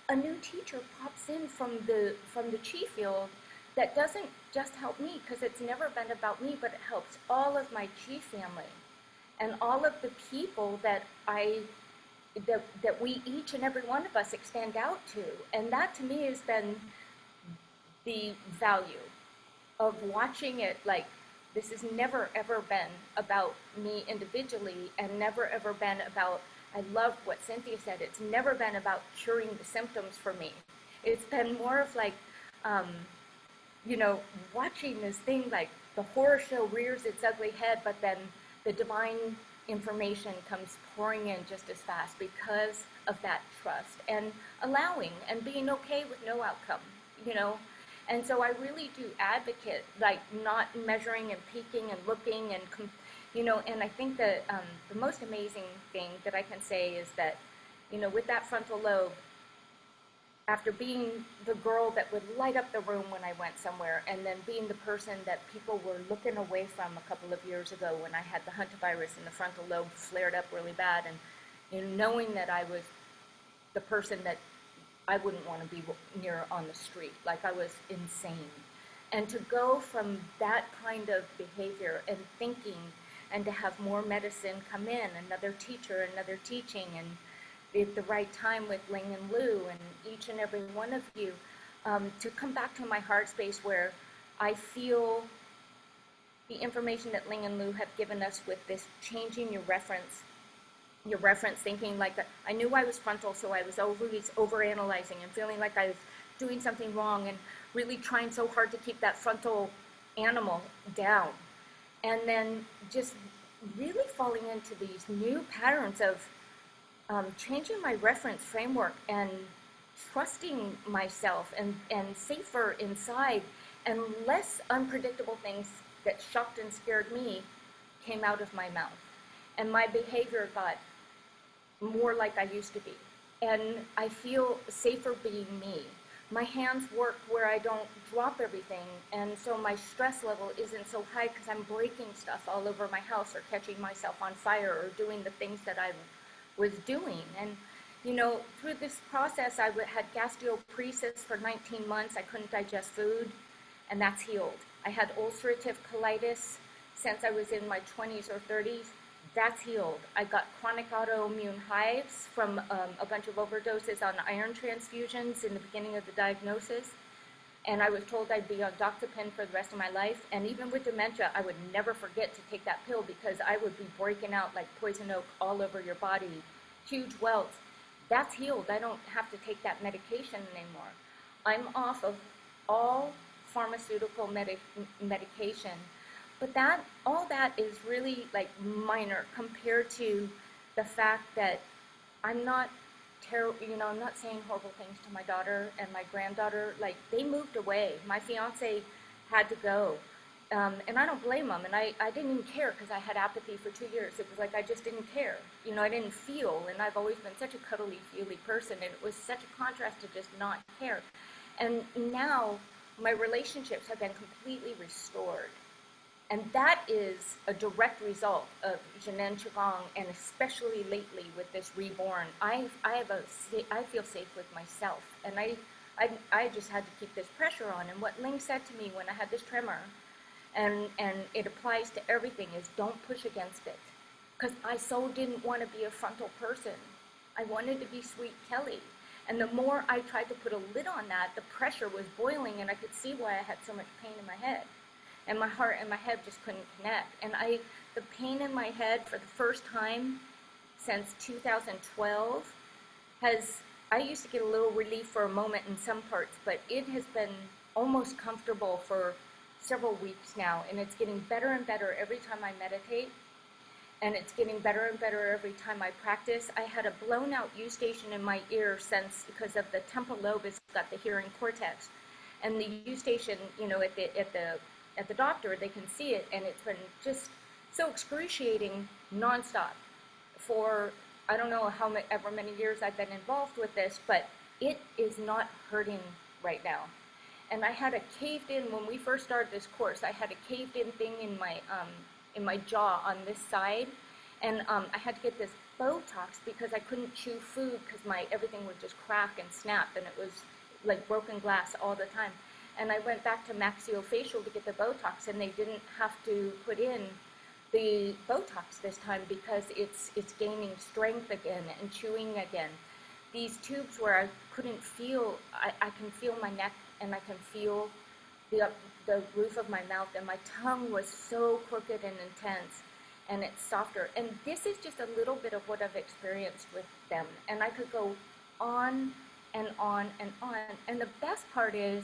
a new teacher pops in from the Qi field that doesn't just help me, because it's never been about me, but it helps all of my Qi family and all of the people that we, each and every one of us, extend out to. And that to me has been the value of watching it. Like, this has never ever been about me individually, and never ever been about, I love what Cynthia said, it's never been about curing the symptoms for me. It's been more of like, you know, watching this thing, like the horror show rears its ugly head, but then the divine information comes pouring in just as fast because of that trust and allowing and being okay with no outcome, you know. And so I really do advocate, like, not measuring and peeking and looking and, you know, and I think that the most amazing thing that I can say is that, you know, with that frontal lobe, after being the girl that would light up the room when I went somewhere, and then being the person that people were looking away from a couple of years ago when I had the hantavirus and the frontal lobe flared up really bad, and, you know, knowing that I was the person that I wouldn't want to be near on the street, like I was insane. And to go from that kind of behavior and thinking, and to have more medicine come in, another teacher, another teaching, and at the right time with Ling and Lu and each and every one of you, to come back to my heart space where I feel the information that Ling and Lu have given us with this changing your reference thinking. Like, I knew I was frontal, so I was always overanalyzing and feeling like I was doing something wrong and really trying so hard to keep that frontal animal down. And then just really falling into these new patterns of changing my reference framework and trusting myself and safer inside, and less unpredictable things that shocked and scared me came out of my mouth. And my behavior got more like I used to be. And I feel safer being me. My hands work where I don't drop everything, and so my stress level isn't so high because I'm breaking stuff all over my house or catching myself on fire or doing the things that I was doing. And, you know, through this process, I had gastroparesis for 19 months. I couldn't digest food, and that's healed. I had ulcerative colitis since I was in my 20s or 30s. That's healed. I got chronic autoimmune hives from a bunch of overdoses on iron transfusions in the beginning of the diagnosis. And I was told I'd be on doxepin for the rest of my life. And even with dementia, I would never forget to take that pill because I would be breaking out like poison oak all over your body, huge welts. That's healed. I don't have to take that medication anymore. I'm off of all pharmaceutical medication. But all that is really like minor compared to the fact that I'm not I'm not saying horrible things to my daughter and my granddaughter. Like, they moved away. My fiance had to go. And I don't blame him. And I didn't even care because I had apathy for 2 years. It was like I just didn't care. I didn't feel. And I've always been such a cuddly, feely person. And it was such a contrast to just not care. And now my relationships have been completely restored. And that is a direct result of Zhineng Qigong, and especially lately with this reborn. I feel safe with myself, and I just had to keep this pressure on. And what Ling said to me when I had this tremor, and it applies to everything, is don't push against it, because I so didn't want to be a frontal person. I wanted to be sweet Kelli. And the more I tried to put a lid on that, the pressure was boiling, and I could see why I had so much pain in my head. And my heart and my head just couldn't connect. And the pain in my head for the first time since 2012 I used to get a little relief for a moment in some parts, but it has been almost comfortable for several weeks now. And it's getting better and better every time I meditate. And it's getting better and better every time I practice. I had a blown out U station in my ear because of the temporal lobe has got the hearing cortex. And the U station, at the doctor, they can see it, and it's been just so excruciating nonstop for, I don't know however many years I've been involved with this, but it is not hurting right now. And I had a caved in, when we first started this course, I had a caved in thing in my jaw on this side, and I had to get this Botox because I couldn't chew food because everything would just crack and snap, and it was like broken glass all the time. And I went back to maxillofacial to get the Botox, and they didn't have to put in the Botox this time because it's gaining strength again and chewing again. These tubes where I couldn't feel, I can feel my neck, and I can feel the roof of my mouth, and my tongue was so crooked and intense, and it's softer. And this is just a little bit of what I've experienced with them. And I could go on and on and on. And the best part is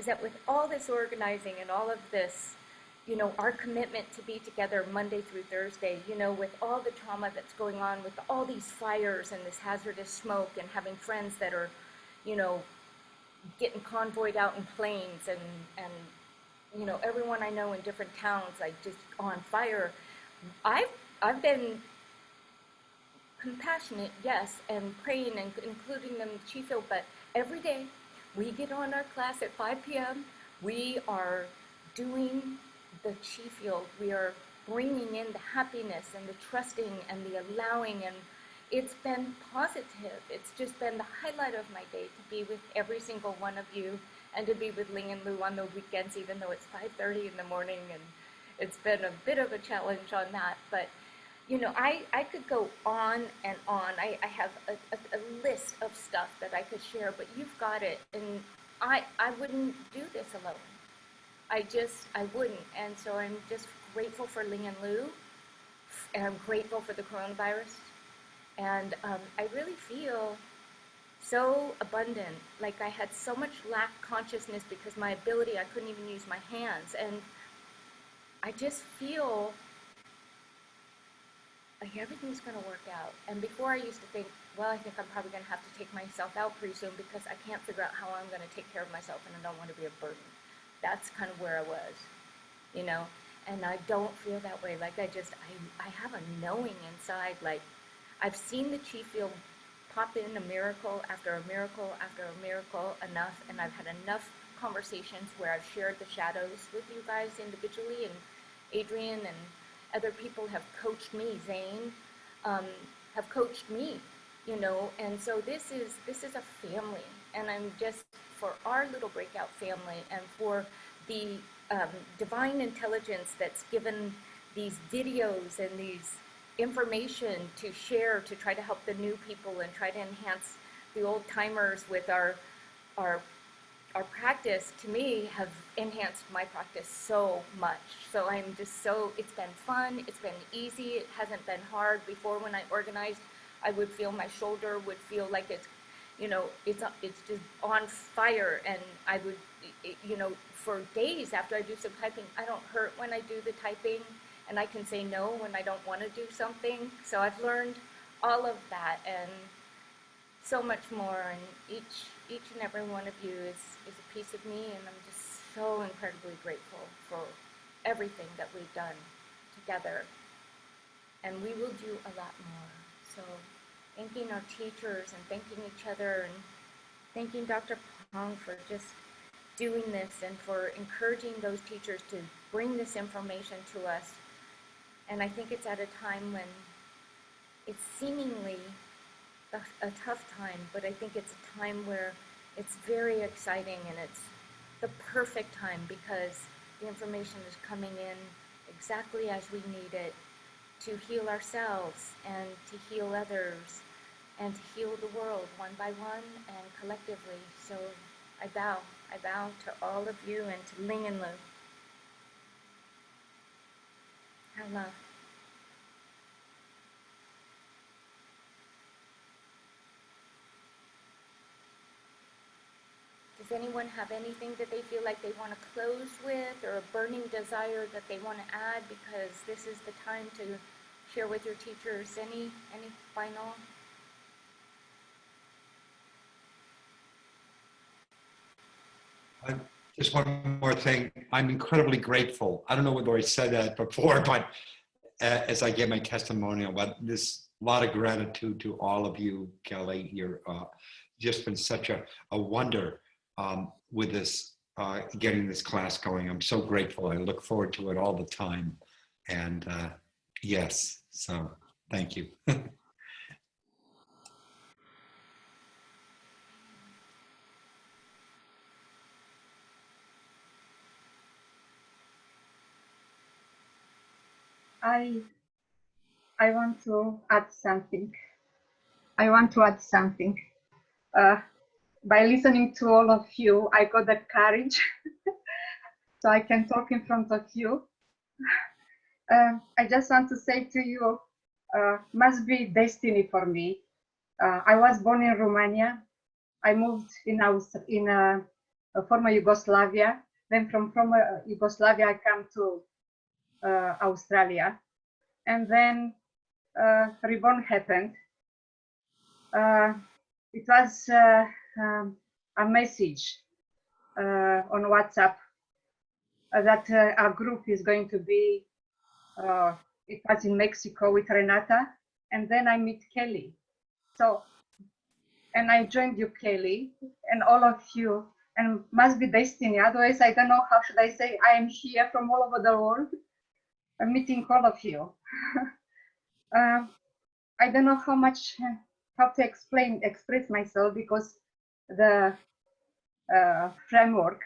that with all this organizing and all of this, our commitment to be together Monday through Thursday, with all the trauma that's going on, with all these fires and this hazardous smoke, and having friends that are, getting convoyed out in planes, and everyone I know in different towns, like, just on fire. I've been compassionate, yes, and praying, and including them in Qi field, but every day, we get on our class at 5 p.m. We are doing the Qi field. We are bringing in the happiness and the trusting and the allowing, and it's been positive. It's just been the highlight of my day to be with every single one of you, and to be with Ling and Lu on the weekends, even though it's 5:30 in the morning, and it's been a bit of a challenge on that. But I could go on and on. I have a list of stuff that I could share, but you've got it. And I wouldn't do this alone. I wouldn't. And so I'm just grateful for Ling and Lu, and I'm grateful for the coronavirus. And I really feel so abundant. Like, I had so much lack consciousness because my ability, I couldn't even use my hands. And I just feel like everything's going to work out. And before, I used to think, well, I think I'm probably going to have to take myself out pretty soon because I can't figure out how I'm going to take care of myself, and I don't want to be a burden. That's kind of where I was, and I don't feel that way. Like, I have a knowing inside. Like, I've seen the Qi field pop in a miracle after a miracle after a miracle enough, and I've had enough conversations where I've shared the shadows with you guys individually, and Adrian and other people have coached me, Zane, have coached me, and so this is a family, and I'm just, for our little breakout family, and for the divine intelligence that's given these videos and these information to share, to try to help the new people and try to enhance the old timers with our our practice, to me, have enhanced my practice so much. So I'm just so, it's been fun, it's been easy, it hasn't been hard. Before, when I organized, I would feel my shoulder would feel like it's, you know, it's just on fire, and I would, you know, for days after I do some typing, I don't hurt when I do the typing, and I can say no when I don't want to do something. So I've learned all of that and so much more, and each and every one of you is a piece of me, and I'm just so incredibly grateful for everything that we've done together, and we will do a lot more. So thanking our teachers and thanking each other, and thanking Dr. Pong for just doing this and for encouraging those teachers to bring this information to us. And I think it's at a time when it's seemingly a tough time, but I think it's a time where it's very exciting, and it's the perfect time because the information is coming in exactly as we need it to heal ourselves and to heal others and to heal the world one by one and collectively. So I bow to all of you and to Ling and Lu. Hello. Does anyone have anything that they feel like they want to close with, or a burning desire that they want to add, because this is the time to share with your teachers? Any final? Just one more thing. I'm incredibly grateful. I don't know whether I said that before, but as I gave my testimonial, but this lot of gratitude to all of you, Kelly. You're just been such a wonder with this, getting this class going. I'm so grateful. I look forward to it all the time. And yes, so thank you. I want to add something. By listening to all of you, I got the courage so I can talk in front of you. I just want to say to you, must be destiny for me. I was born in Romania. I moved in former Yugoslavia. Then from former Yugoslavia, I come to Australia. And then reborn happened. It was a message on WhatsApp that our group is going to be, it was in Mexico with Renata, and then I meet Kelly. So, and I joined you, Kelly, and all of you, and must be destiny. Otherwise, I don't know, how should I say, I am here from all over the world, meeting all of you. I don't know how to express myself, because the framework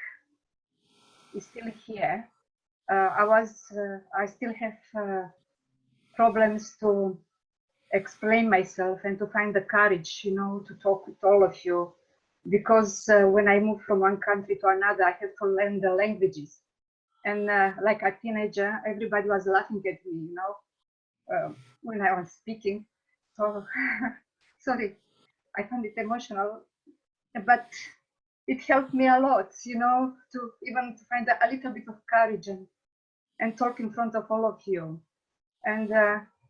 is still here. I still have problems to explain myself and to find the courage, you know, to talk with all of you, because when I moved from one country to another, I had to learn the languages, and like a teenager, everybody was laughing at me, you know, when I was speaking. So sorry, I found it emotional, but it helped me a lot, you know, to even to find a little bit of courage and talk in front of all of you. And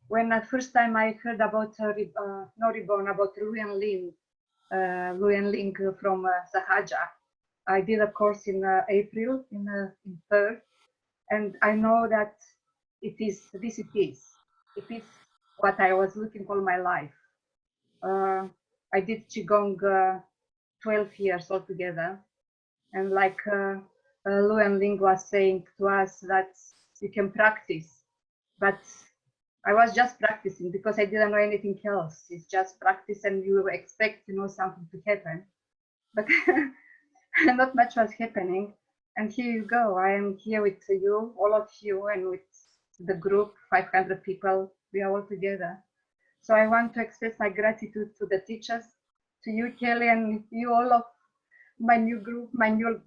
when the first time I heard about No Reborn, about Lu and Ling from Sahaja, I did a course in April in Perth, and I know that it is what I was looking all my life. I did Qigong 12 years altogether, and like Lu and Ling was saying to us, that you can practice, but I was just practicing because I didn't know anything else. It's just practice, and you expect, you know, something to happen, but not much was happening. And here you go. I am here with you, all of you, and with the group, 500 people. We are all together. So I want to express my gratitude to the teachers, to you, Kelly, and you all of my new group, my new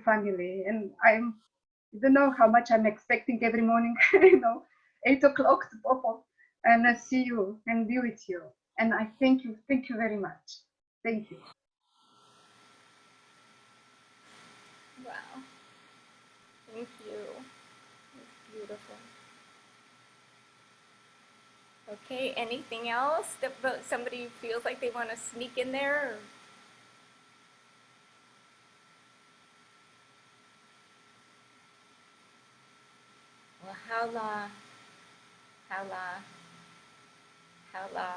family, and I don't know how much I'm expecting every morning. 8 o'clock to pop up and see you and be with you. And I thank you very much. Thank you. Wow. Thank you. It's beautiful. Okay, anything else that somebody feels like they want to sneak in there? Or? Well, howla, howla, howla.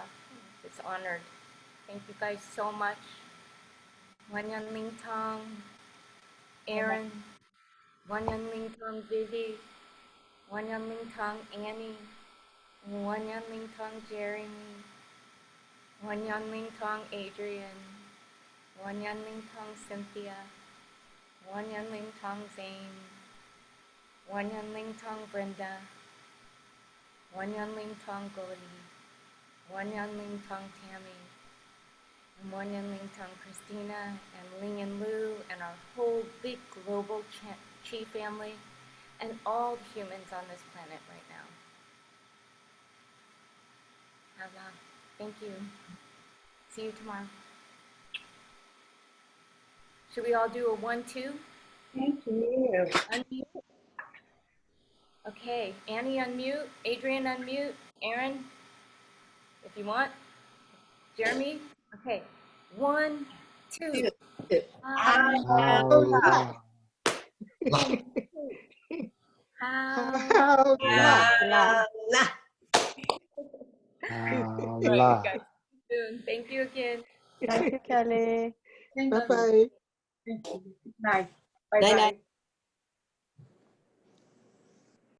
It's honored. Thank you guys so much. Wanyan Ling Tong, Aaron, Wanyan Ling Tong Vivi, Wanyan Ling Tong Annie, Wanyan Ling Tong Jeremy, Wanyan Ling Tong Adrian, Wanyan Ling Tong Cynthia, Wanyan Ling Tong Zane, Wanyan Ling Tong Brenda, Wanyan Ling Tong Goli, Wanyan Ling Tong Tammy, and Wanyan Ling Tong Christina, and Ling and Lu, and our whole big global Qi family, and all the humans on this planet right now. Allah, thank you. See you tomorrow. Should we all do a 1-2? Thank you. Unmute. Okay, Annie unmute, Adrian unmute, Aaron, if you want, Jeremy. Okay, 1, 2. Allah. Allah. Guys, soon. Thank you again. Thank you, Kelly. Thank Bye-bye. you. Night. Bye-bye.